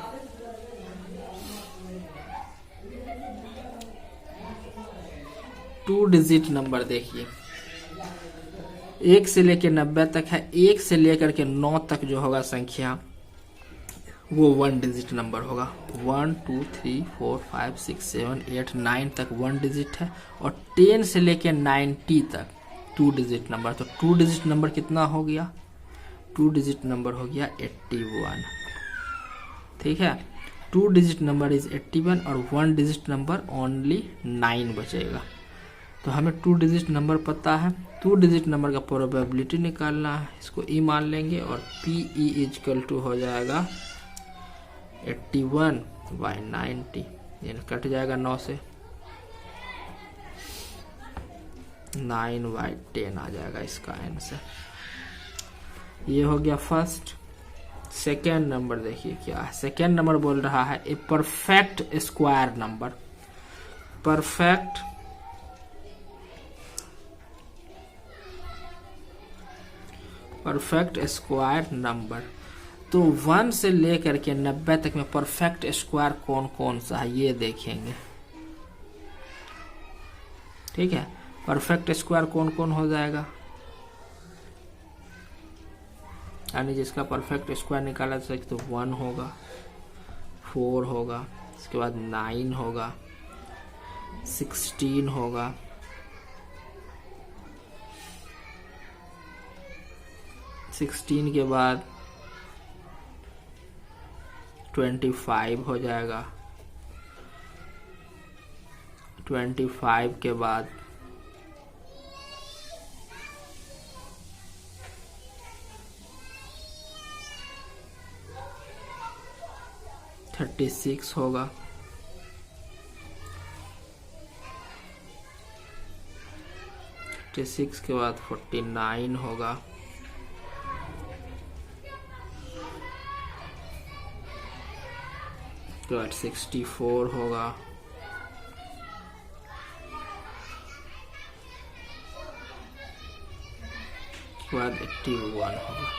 टू डिजिट नंबर देखिए 1 से लेकर 90 तक है, 1 से लेकर के 9 तक जो होगा संख्या वो 1 डिजिट नंबर होगा। 1 2 3 4 5 6 7 8 9 तक 1 डिजिट है, और 10 से लेकर 90 तक 2 डिजिट नंबर। तो 2 डिजिट नंबर कितना हो गया, 2 डिजिट नंबर हो गया 81। ठीक है, 2 डिजिट नंबर इज 81 और 1 डिजिट नंबर ओनली 9 बचेगा। तो हमें 2 डिजिट नंबर पता है, 2 डिजिट नंबर का प्रोबेबिलिटी निकालना है, इसको ई मान लेंगे और पी ई इजकल टू हो जाएगा 81/90, ये कट जाएगा 9 से, 9/10 आ जाएगा इसका आंसर। ये हो गया फर्स्ट। सेकेंड नंबर देखिए क्या है। सेकेंड नंबर बोल रहा है a perfect square number. Perfect square number. तो 1 से लेकर के 90 तक में परफेक्ट स्क्वायर कौन कौन सा है ये देखेंगे। ठीक है, परफेक्ट स्क्वायर कौन कौन हो जाएगा, यानी जिसका परफेक्ट स्क्वायर निकाला जा सके तो 1 होगा, 4 होगा, इसके बाद 9 होगा, 16 होगा, 16 के बाद 25 हो जाएगा, 25 के बाद 36 होगा, 36 के बाद 49 होगा, उसके बाद 64 होगा, उसके बाद 81 होगा।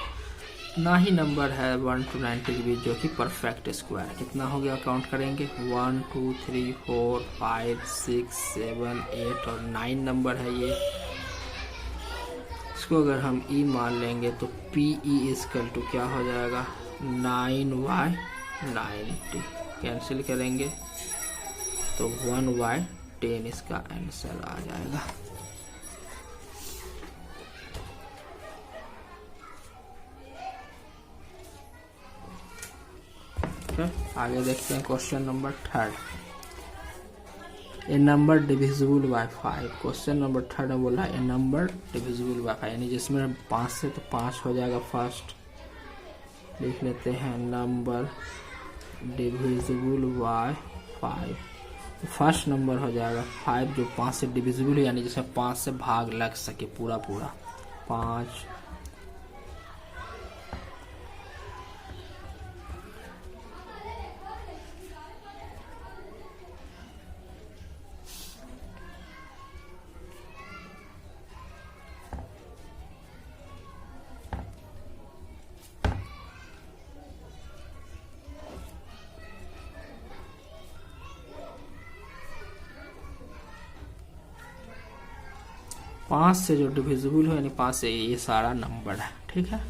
इतना ही नंबर है 1 to 90 के बीच जो कि परफेक्ट स्क्वायर। कितना हो गया काउंट करेंगे, 1 2 3 4 5 6 7 8 और 9 नंबर है ये। इसको अगर हम ई मान लेंगे तो पी ई इजकल टू क्या हो जाएगा 9/90 कैंसिल करेंगे तो 1/10 इसका आंसर आ जाएगा। आगे देखते हैं question number 3। A number divisible by 5। Question number 3 में बोला ए नंबर डिविजिबल बाय 5 यानी जिसमें 5 से तो 5 हो जाएगा। फर्स्ट लिख लेते हैं number divisible by 5। First number हो जाएगा 5 जो 5 से डिविजिबल है यानी जिसमें 5 से भाग लग सके पूरा 5। 5 से जो डिविजिबल हो यानी 5 से ये सारा नंबर है। ठीक है,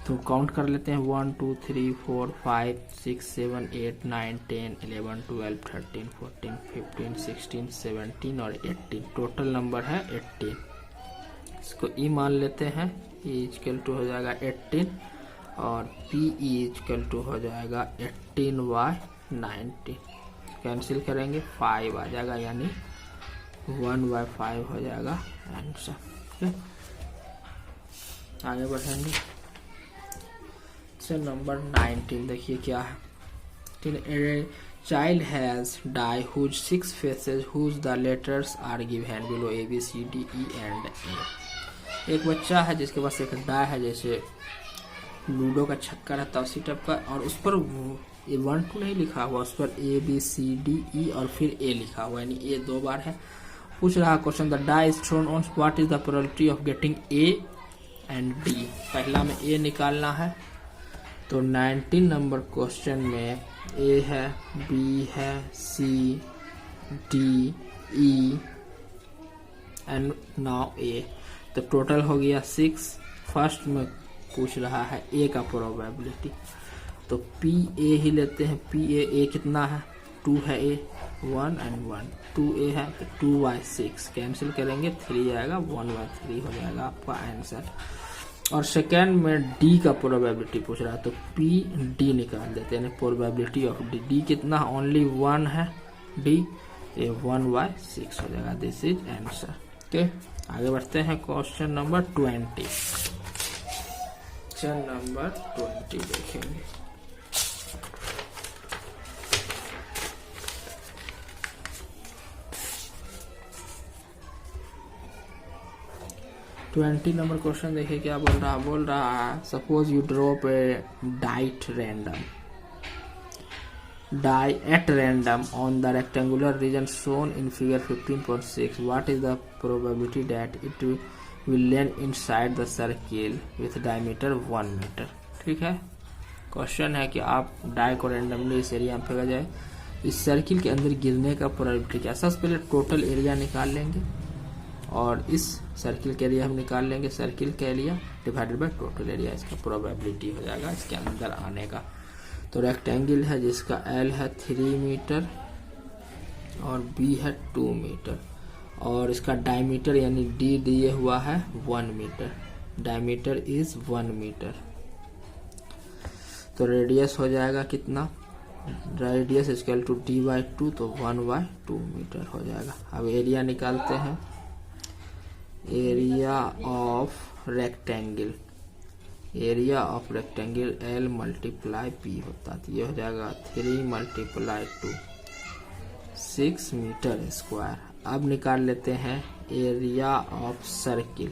तो काउंट कर लेते हैं 1 2 3 4 5 6 7 8 9 10 11 12 13 14 15 16 17 और 18 टोटल नंबर है 18। इसको ई मान लेते हैं, ई इक्वल टू हो जाएगा 18 और पी ई इक्वल टू हो जाएगा 18/90 कैंसिल करेंगे 5 आ जाएगा यानी 1/5 हो जाएगा आंसर। ठीक है, आगे बढ़ेंगे। नंबर 19 देखिए क्या है। Child has die whose 6 faces whose the letters are given below ABCDE and A। एक बच्चा है जिसके पास एक डाई है, जैसे लूडो का छक्का रहता है उसी टाइप का, और उस पर 1 2 नहीं लिखा हुआ, उस पर ABCDE और फिर A लिखा हुआ यानी A 2 बार है। पूछ रहा question the die is thrown on what is the probability of getting A and D। पहला में A निकालना है, तो 19 नंबर क्वेश्चन में A है, B है, C, D, E and now A, तो टोटल हो गया 6। फर्स्ट में पूछ रहा है A का प्रोबेबिलिटी, तो PA ही लेते हैं। A कितना है 2 है, A 1 एंड 1 2A है तो 2/6 कैंसिल करेंगे 3 आएगा 1/3 हो जाएगा आपका आंसर। और सेकेंड में D का प्रोबेबिलिटी पूछ रहा है, तो PD निकाल देते हैं, प्रोबेबिलिटी ऑफ D कितना ओनली 1 है D, ये 1/6 हो जाएगा। This is answer. ओके, आगे बढ़ते हैं क्वेश्चन नंबर 20। क्वेश्चन नंबर 20 देखेंगे। ट्वेंटी नंबर क्वेश्चन देखिए क्या बोल रहा है suppose you drop a die at random on the rectangular region shown in figure 15.6 what is the probability that it will land inside the circle with diameter 1 metre. ठीक है, question है कि आप डाई को रैंडमली इस area में फेंका जाए, इस सर्किल के अंदर गिरने का प्रोबेबिलिटी क्या। सबसे पहले टोटल एरिया निकाल लेंगे और इस सर्किल के एरिया हम निकाल लेंगे, सर्किल का area divided by total area, इसका प्रोबेबिलिटी हो जाएगा इसके अंदर आने का। तो रेक्टेंगल है जिसका L है 3 मीटर और B है 2 मीटर और इसका डायमीटर यानी D दिए हुआ है 1 मीटर, डायमीटर इज 1 मीटर। तो रेडियस हो जाएगा कितना, रेडियस इक्वल टू D/2 तो 1/2 मीटर हो जाएगा। अब एरिया निकालते हैं, area of rectangle L multiply P होता है, तो ये हो जाएगा 3 × 2 6 मीटर स्क्वायर। अब निकाल लेते हैं area of circle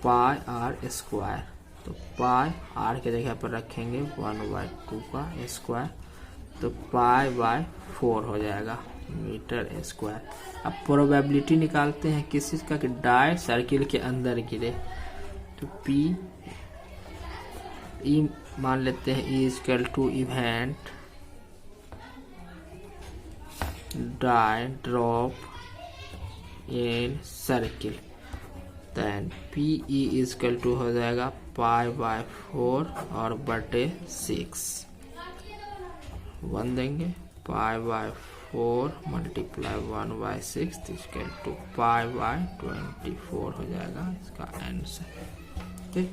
πr square, तो पाई r के जगह पर रखेंगे 1/2 का स्क्वायर, तो π/4 हो जाएगा मीटर स्क्वायर। अब प्रोबेबिलिटी निकालते हैं किस चीज का कि डाई सर्किल के अंदर गिरे, तो P E मान लेते हैं E equal to event die drop in circle, then P E is equal to हो जाएगा π/4 और बटे 6 1 देंगे π/4 मल्टीप्लाई 1/6 इजकल टू π/24 हो जाएगा इसका आंसर। ठीक,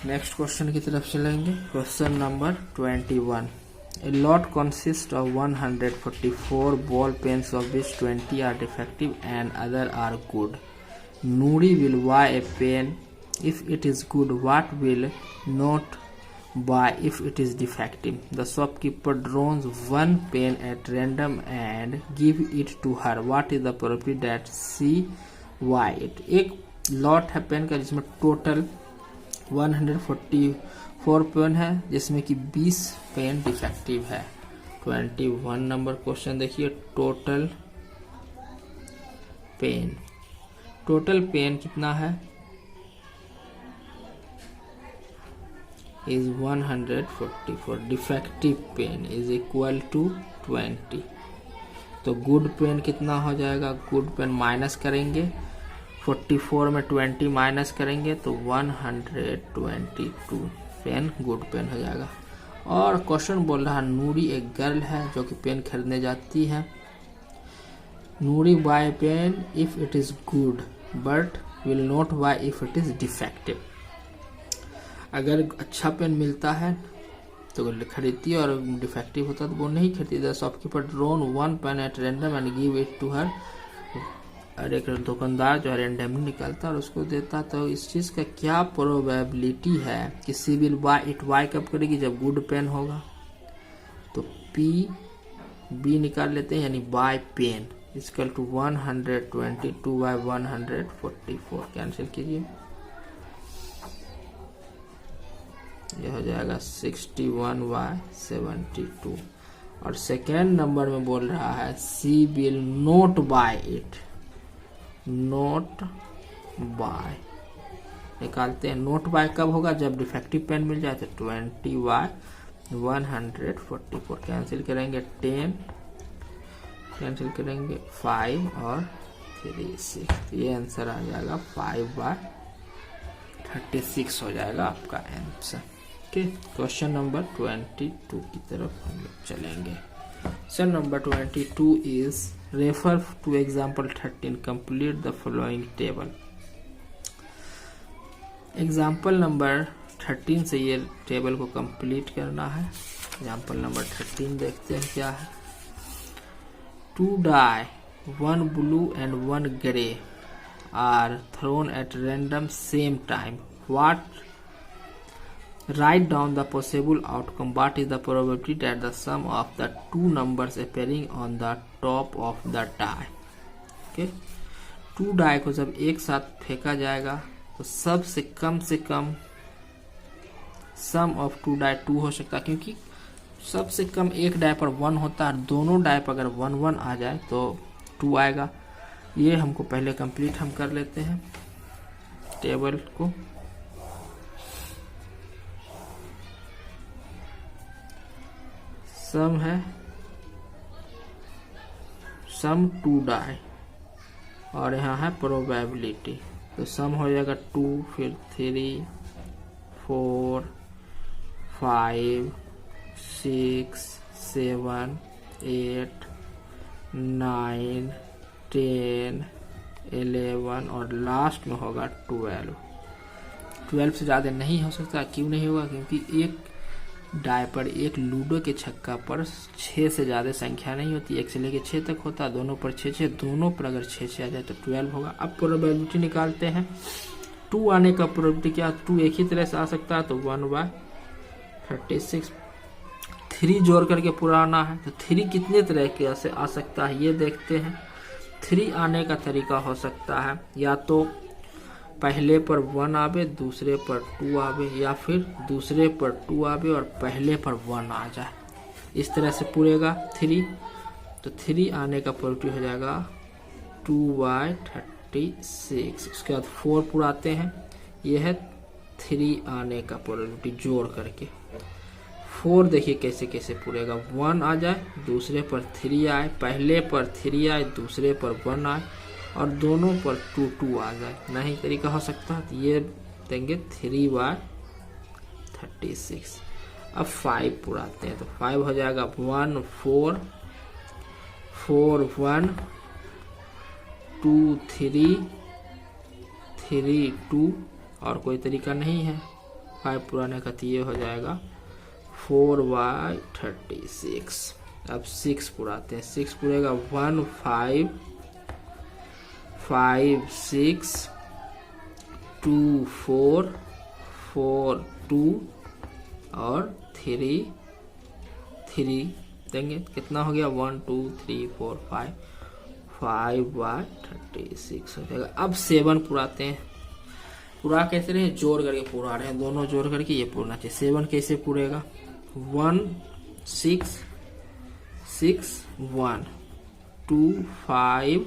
नेक्स्ट क्वेश्चन की तरफ चलेंगे। Question number 21। A lot consists of 144 ball pens of which 20 are defective and other are good. Nuri will buy a pen if it is good. What will not buy if it is defective? The shopkeeper draws one pen at random and give it to her. What is the probability that she buy it? एक lot है pen का जिसमें total 144 pen है, जिसमें कि 20 pen defective है। 21 नंबर question देखिए। टोटल पेन कितना है? Is 144। Defective pen is equal to 20। तो गुड पेन कितना हो जाएगा? गुड पेन माइनस करेंगे, 44 में 20 माइनस करेंगे तो 122 पेन गुड पेन हो जाएगा। और क्वेश्चन बोल रहा है नूरी एक गर्ल है जो कि पेन खरीदने जाती है। Noori buy pen if it is good but will not buy if it is defective. अगर अच्छा पेन मिलता है तो खरीदती है और डिफेक्टिव होता तो वो नहीं खरीदती। The shopkeeper drawn one pen at random and give it to her. और एक दुकानदार जो है रैंडमली निकालता और उसको देता। तो इस चीज़ का क्या प्रोबेबिलिटी है कि सी विल बाय इट? बाय कब करेगी? जब गुड पेन होगा। तो पी बी निकाल लेते हैं, यानी buy pen equal to 122 by 144 cancel कीजिए, यह हो जाएगा 61 बाय 72। और सेकेंड नंबर में बोल रहा है she will not buy it. Not buy निकालते हैं। नोट बाय कब होगा? जब डिफेक्टिव पेन मिल जाए। तो 20 बाय 144 कैंसिल करेंगे, 10 कैंसिल करेंगे, 5 और 3 6। ये आंसर आ जाएगा 5/36 हो जाएगा आपका आंसर। ठीक, क्वेश्चन नंबर 22 की तरफ हम लोग चलेंगे। Question number 22 is refer to example 13. Complete the following table. Example number 13 से ये टेबल को कंप्लीट करना है। एग्जाम्पल नंबर 13 देखते हैं क्या है। 2 die, 1 blue and 1 grey are thrown at random same time. Write down the possible outcome. What is the probability that the sum of the two numbers appearing on the top of the die? Okay, 2 die को जब एक साथ फेंका जाएगा तो सबसे कम से कम सम of 2 die 2 हो सकता है, क्योंकि सबसे कम एक डाई पर 1 होता है। दोनों डाई पर अगर 1 1 आ जाए तो 2 आएगा। ये हमको पहले कंप्लीट हम कर लेते हैं टेबल को। सम है, सम 2 डाई और यहाँ है प्रोबेबिलिटी। तो सम हो जाएगा 2, फिर 3 4 5 6 7 8 9 10 11 और लास्ट में होगा 12। 12 से ज़्यादा नहीं हो सकता। क्यों नहीं होगा? क्योंकि एक डाई पर, एक लूडो के छक्का पर 6 से ज़्यादा संख्या नहीं होती। 1 से लेकर 6 तक होता है। दोनों पर 6 दोनों पर अगर 6 आ जाए तो 12 होगा। अब प्रोबेबिलिटी निकालते हैं। 2 आने का प्रोबेबिलिटी क्या? 2 एक ही तरह से आ सकता है तो 1/36। 3 जोड़ करके पूरा आना है तो 3 कितने तरह से आ सकता है ये देखते हैं। 3 आने का तरीका हो सकता है या तो पहले पर 1 आवे, दूसरे पर 2 आवे, या फिर दूसरे पर 2 आवे और पहले पर 1 आ जाए। इस तरह से पूरेगा 3। तो 3 आने का प्रोबेबिलिटी हो जाएगा 2/36। उसके बाद 4 पुराते हैं। यह है 3 आने का प्रोबेबिलिटी जोड़ करके। 4 देखिए कैसे कैसे पूरेगा। 1 आ जाए, दूसरे पर 3 आए, पहले पर 3 आए, दूसरे पर 1 आए, और दोनों पर 2 2 आ जाए, नहीं तरीका हो सकता है तो ये देंगे 3/36। अब 5 पुराते हैं तो 5 हो जाएगा 1 4 4 1 2 3 3 2 और कोई तरीका नहीं है 5 पुराने का, तो ये हो जाएगा 4/36। अब 6 पुराते हैं, 6 पुरेगा 1 5 5 6 2 4 4 2 और 3 3 देंगे, कितना हो गया 1 2 3 4 5 5/36 हो जाएगा। अब 7 पुराते हैं, पूरा कैसे रहे, जोड़ करके पूरा रहे, दोनों जोड़ करके ये पूरना चाहिए। 7 कैसे पूरेगा 1 6 6 1 2 5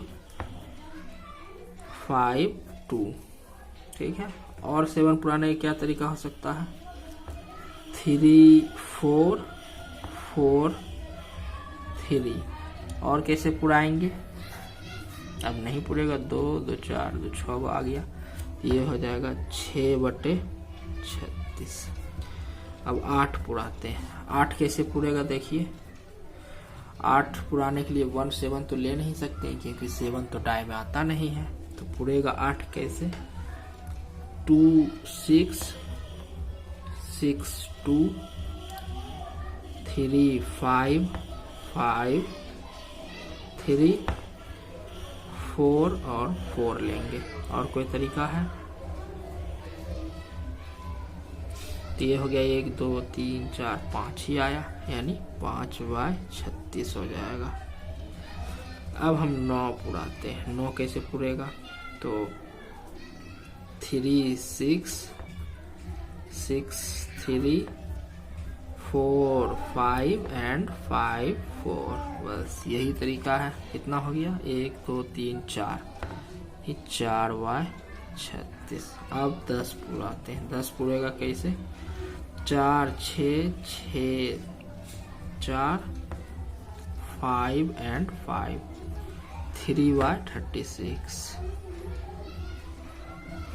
5 2, ठीक है। और 7 पुराने का क्या तरीका हो सकता है 3 4 4 3, और कैसे पुराएंगे, अब नहीं पुरेगा 2 2 4 2 6 आ गया, ये हो जाएगा 6/36। अब 8 पुराते हैं, 8 कैसे पुरेगा देखिए, 8 पुराने के लिए 1 7 तो ले नहीं सकते क्योंकि 7 तो डाई में आता नहीं है, तो पुरेगा 8 कैसे 2 6 6 2 3 5 5 3 4 और 4 लेंगे, और कोई तरीका है तो ये हो गया 1 2 3 4 5 ही आया, यानी 5/36 हो जाएगा। अब हम 9 पुराते हैं, 9 कैसे पुरेगा तो 3 6 6 3 4 5 एंड 5 4, बस यही तरीका है। कितना हो गया 1 2 3 4, 4/36। अब 10 पुराते हैं, 10 पुरेगा कैसे 4 6 6 4 5 एंड 5, 3/36।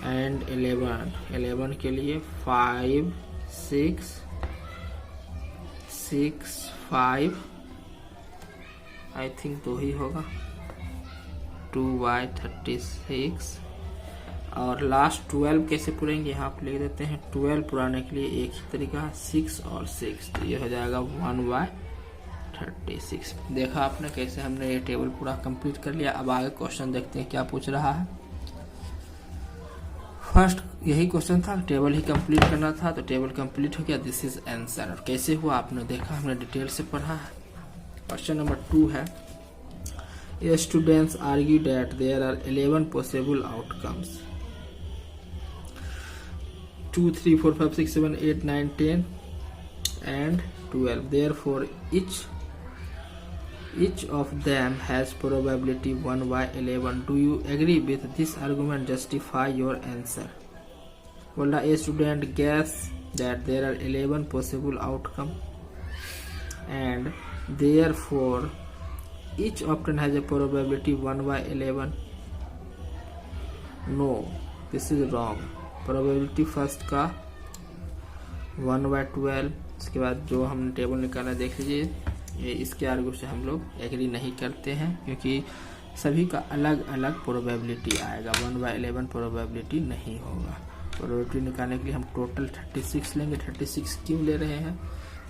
एंड 11 के लिए 5 6 6 5, आई थिंक 2 ही होगा 2/36। और लास्ट 12 कैसे पुरेंगे, यहाँ पे लिख देते हैं 12 पुराने के लिए एक ही तरीका है 6 और 6, तो ये हो जाएगा 1/36। देखा आपने कैसे हमने ये टेबल पूरा कंप्लीट कर लिया। अब आगे क्वेश्चन देखते हैं क्या पूछ रहा है। फर्स्ट यही क्वेश्चन था, टेबल ही कंप्लीट करना था, तो टेबल कंप्लीट हो गया, दिस इज आंसर। और कैसे हुआ आपने देखा, हमने डिटेल से पढ़ा है। क्वेश्चन नंबर 2 है, students argue that there are 11 possible outcomes 2 3 4 5 6 7 8 9 10 and 12, therefore each of them has probability 1/11. Do you agree with this argument? Justify your answer. बोला a student guess that there are 11 possible outcome and therefore each option has a probability 1/11. No, this is wrong. probability first का 1/12, इसके बाद जो हमने table निकाला देख लीजिए, ये इसके आर्गू से हम लोग एग्री नहीं करते हैं क्योंकि सभी का अलग अलग प्रोबेबिलिटी आएगा, 1/11 प्रोबेबिलिटी नहीं होगा। प्रोबेबिलिटी निकालने के लिए हम टोटल 36 लेंगे। 36 क्यों ले रहे हैं,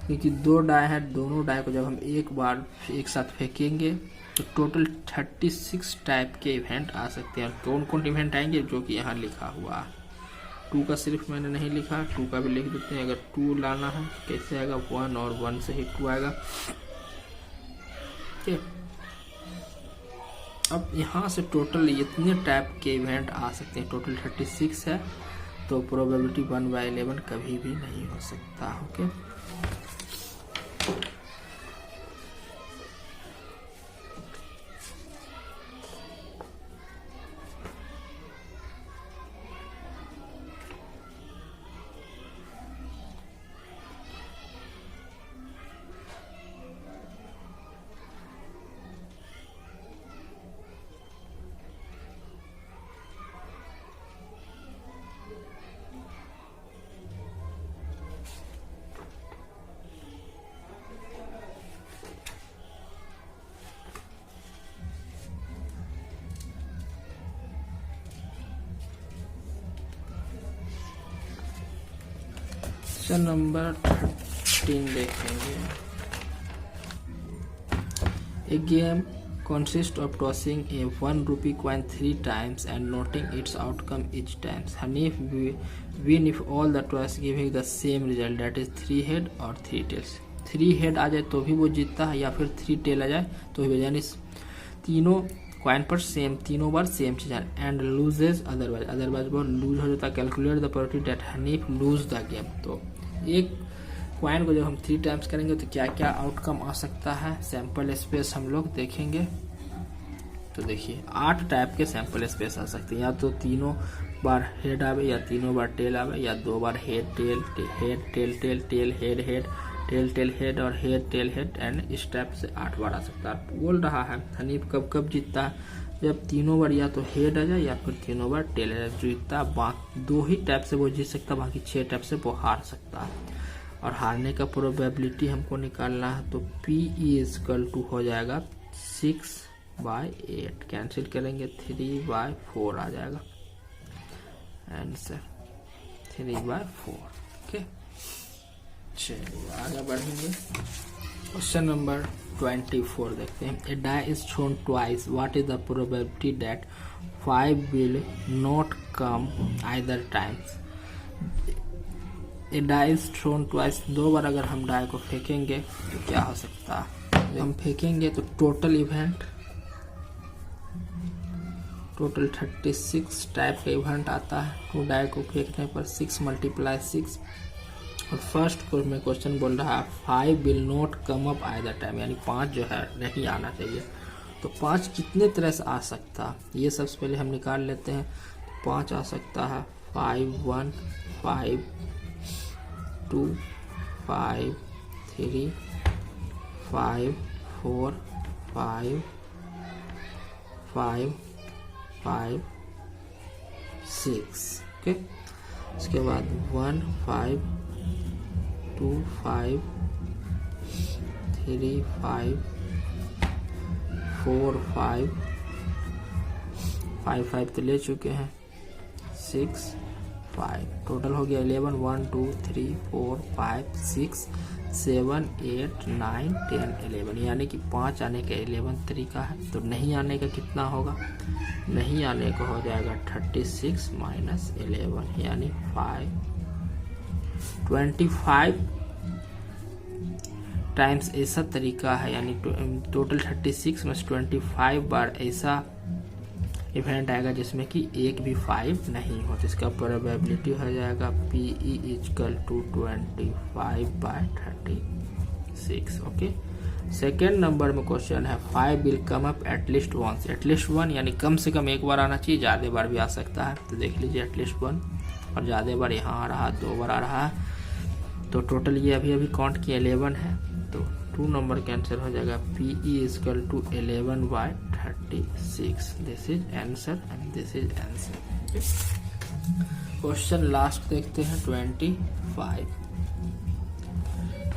क्योंकि 2 डाई है, दोनों डाई को जब हम एक बार एक साथ फेंकेंगे तो टोटल 36 टाइप के इवेंट आ सकते हैं। और कौन कौन इवेंट आएंगे, जो कि यहाँ लिखा हुआ है। 2 का सिर्फ मैंने नहीं लिखा, 2 का भी लिख देते हैं। अगर 2 लाना है कैसे आएगा, 1 और 1 से ही 2 आएगा। ठीक, अब यहाँ से टोटल इतने टाइप के इवेंट आ सकते हैं, टोटल 36 है, तो प्रोबेबिलिटी 1/11 कभी भी नहीं हो सकता। ओके, क्वेश्चन नंबर 13 देखेंगे। ए game consists of tossing a 1 rupee coin 3 times and noting its outcome each time. Hanif win if all the toss giving the same result, that is 3 head और 3 tails. 3 head आ जाए तो भी वो जीतता है, या फिर 3 tail आ जाए तो भी, यानी तीनों कॉइन पर सेम, तीनों बार सेम चीज है। एंड लूजेज अदरवाइज वो लूज हो जाता है। Calculate the probability that Hanif lose the game. तो एक कॉइन को जब हम 3 टाइम्स करेंगे तो क्या क्या आउटकम आ सकता है, सैंपल स्पेस हम लोग देखेंगे। तो देखिए 8 टाइप के सैंपल स्पेस आ सकते हैं, या तो तीनों बार हेड आवे, या तीनों बार टेल आवे, या 2 बार head tail head tail tail tail head head tail tail head और हेड टेल हेड, एंड इस टाइप से 8 बार आ सकता है। बोल रहा है हनीफ कब कब जीतता है, जब तीनों बार या तो हेड आ जाए या फिर तीनों बार टेल आ जाए। जीतता 2 ही टाइप से वो जीत सकता, बाकी 6 टाइप से वो हार सकता है। और हारने का प्रोबेबिलिटी हमको निकालना है, तो P = हो जाएगा 6/8, कैंसिल करेंगे 3/4 आ जाएगा आंसर, 3/4। ओके, चलिए आगे बढ़ेंगे। क्वेश्चन नंबर 24 देखते हैं। A die is thrown twice, what is the probability that 5 will not come either times। A die is thrown twice, 2 बार अगर हम डाई को फेंकेंगे तो क्या हो सकता है। हम फेंकेंगे तो टोटल इवेंट, टोटल 36 टाइप का इवेंट आता है। 2 डाई को फेंकने पर 6 × 6। और फर्स्ट में क्वेश्चन बोल रहा है 5 will not come up either time, यानी 5 जो है नहीं आना चाहिए। तो 5 कितने तरह से आ सकता है, ये सबसे पहले हम निकाल लेते हैं। 5 आ सकता है 5 1 5 2 5 3 5 4 5 5 5 6। ओके, उसके बाद 1 5 2 5 3 5 4 5 5 5 तो ले चुके हैं, 6 5, टोटल हो गया 11 1 2 3 4 5 6 7 8 9 10 11, यानी कि 5 आने का 11 तरीका है। तो नहीं आने का कितना होगा, नहीं आने का हो जाएगा 36 - 11, यानी 5 25 टाइम्स ऐसा तरीका है, यानी टोटल 36 में 25 बार ऐसा इवेंट आएगा जिसमें कि एक भी 5 नहीं हो। तो इसका प्रोबेबिलिटी हो जाएगा PE = 25/36। ओके, सेकेंड नंबर में क्वेश्चन है 5 will come up at least once। At least 1 यानी कम से कम एक बार आना चाहिए, ज़्यादा बार भी आ सकता है। तो देख लीजिए एटलीस्ट 1, और ज़्यादा बार यहाँ आ रहा है, 2 बार आ रहा है। तो टोटल ये अभी काउंट किया 11 है, तो 2 नंबर का आंसर हो जाएगा PE = 11/36। This is answer and this is answer. Question last देखते हैं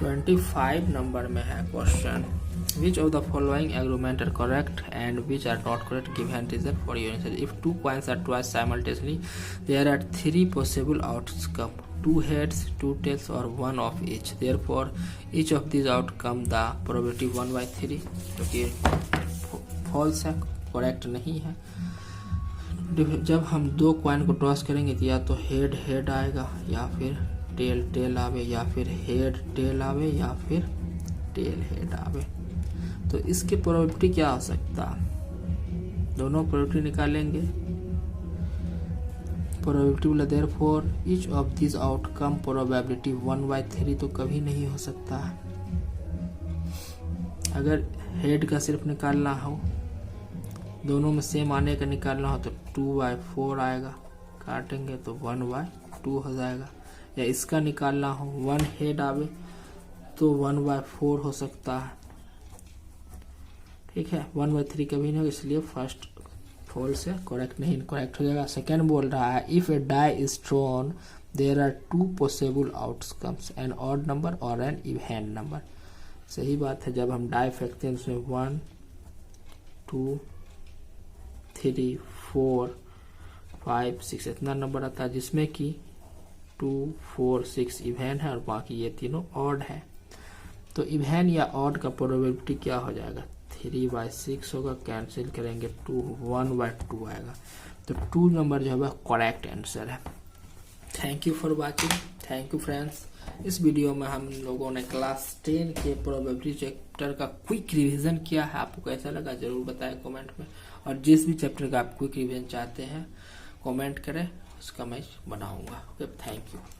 25 नंबर में है question. Which of the following argument are correct and which are not correct? Given reason for your answer. If 2 coins are tossed simultaneously, there are 3 possible outcomes: 2 heads, 2 tails, or 1 of each. Therefore, each of these outcome the probability 1/3, जो कि false है, correct नहीं है। जब हम 2 coin को toss करेंगे तो या तो हेड हेड आएगा, या फिर टेल टेल आवे, या फिर हेड टेल आवे, या फिर टेल हेड आवे। तो इसकी प्रोबेबिलिटी क्या हो सकता है, दोनों प्रोबेबिलिटी निकालेंगे। प्रोबेबिलिटी बोला therefore each of this outcome probability 1/3, तो कभी नहीं हो सकता है। अगर हेड का सिर्फ निकालना हो, दोनों में सेम आने का निकालना हो, तो 2/4 आएगा, काटेंगे तो 1/2 हो जाएगा। या इसका निकालना हो, 1 हेड आवे तो 1/4 हो सकता है, ठीक है। 1/3 कभी नहीं हो, इसलिए फर्स्ट फॉल्स है, करेक्ट नहीं, करेक्ट हो जाएगा। सेकेंड बोल रहा है if a die is thrown there are 2 possible outcomes, an odd number और एन इवन नंबर। सही बात है, जब हम डाई फेंकते हैं उसमें 1 2 3 4 5 6 इतना नंबर आता है, जिसमें कि 2 4 6 इवन है और बाकी ये तीनों ऑड है। तो इवन या ऑड का प्रोबेबिलिटी क्या हो जाएगा, 3/6 होगा, कैंसिल करेंगे 2, 1/2 आएगा। तो 2 नंबर जो है करेक्ट आंसर है। Thank you for watching, thank you friends. इस वीडियो में हम लोगों ने क्लास 10 के प्रोबेबिलिटी चैप्टर का क्विक रिवीजन किया है। आपको कैसा लगा जरूर बताएं कमेंट में, और जिस भी चैप्टर का आप क्विक रिवीजन चाहते हैं कमेंट करें, उसका मैं बनाऊंगा। Okay, thank you.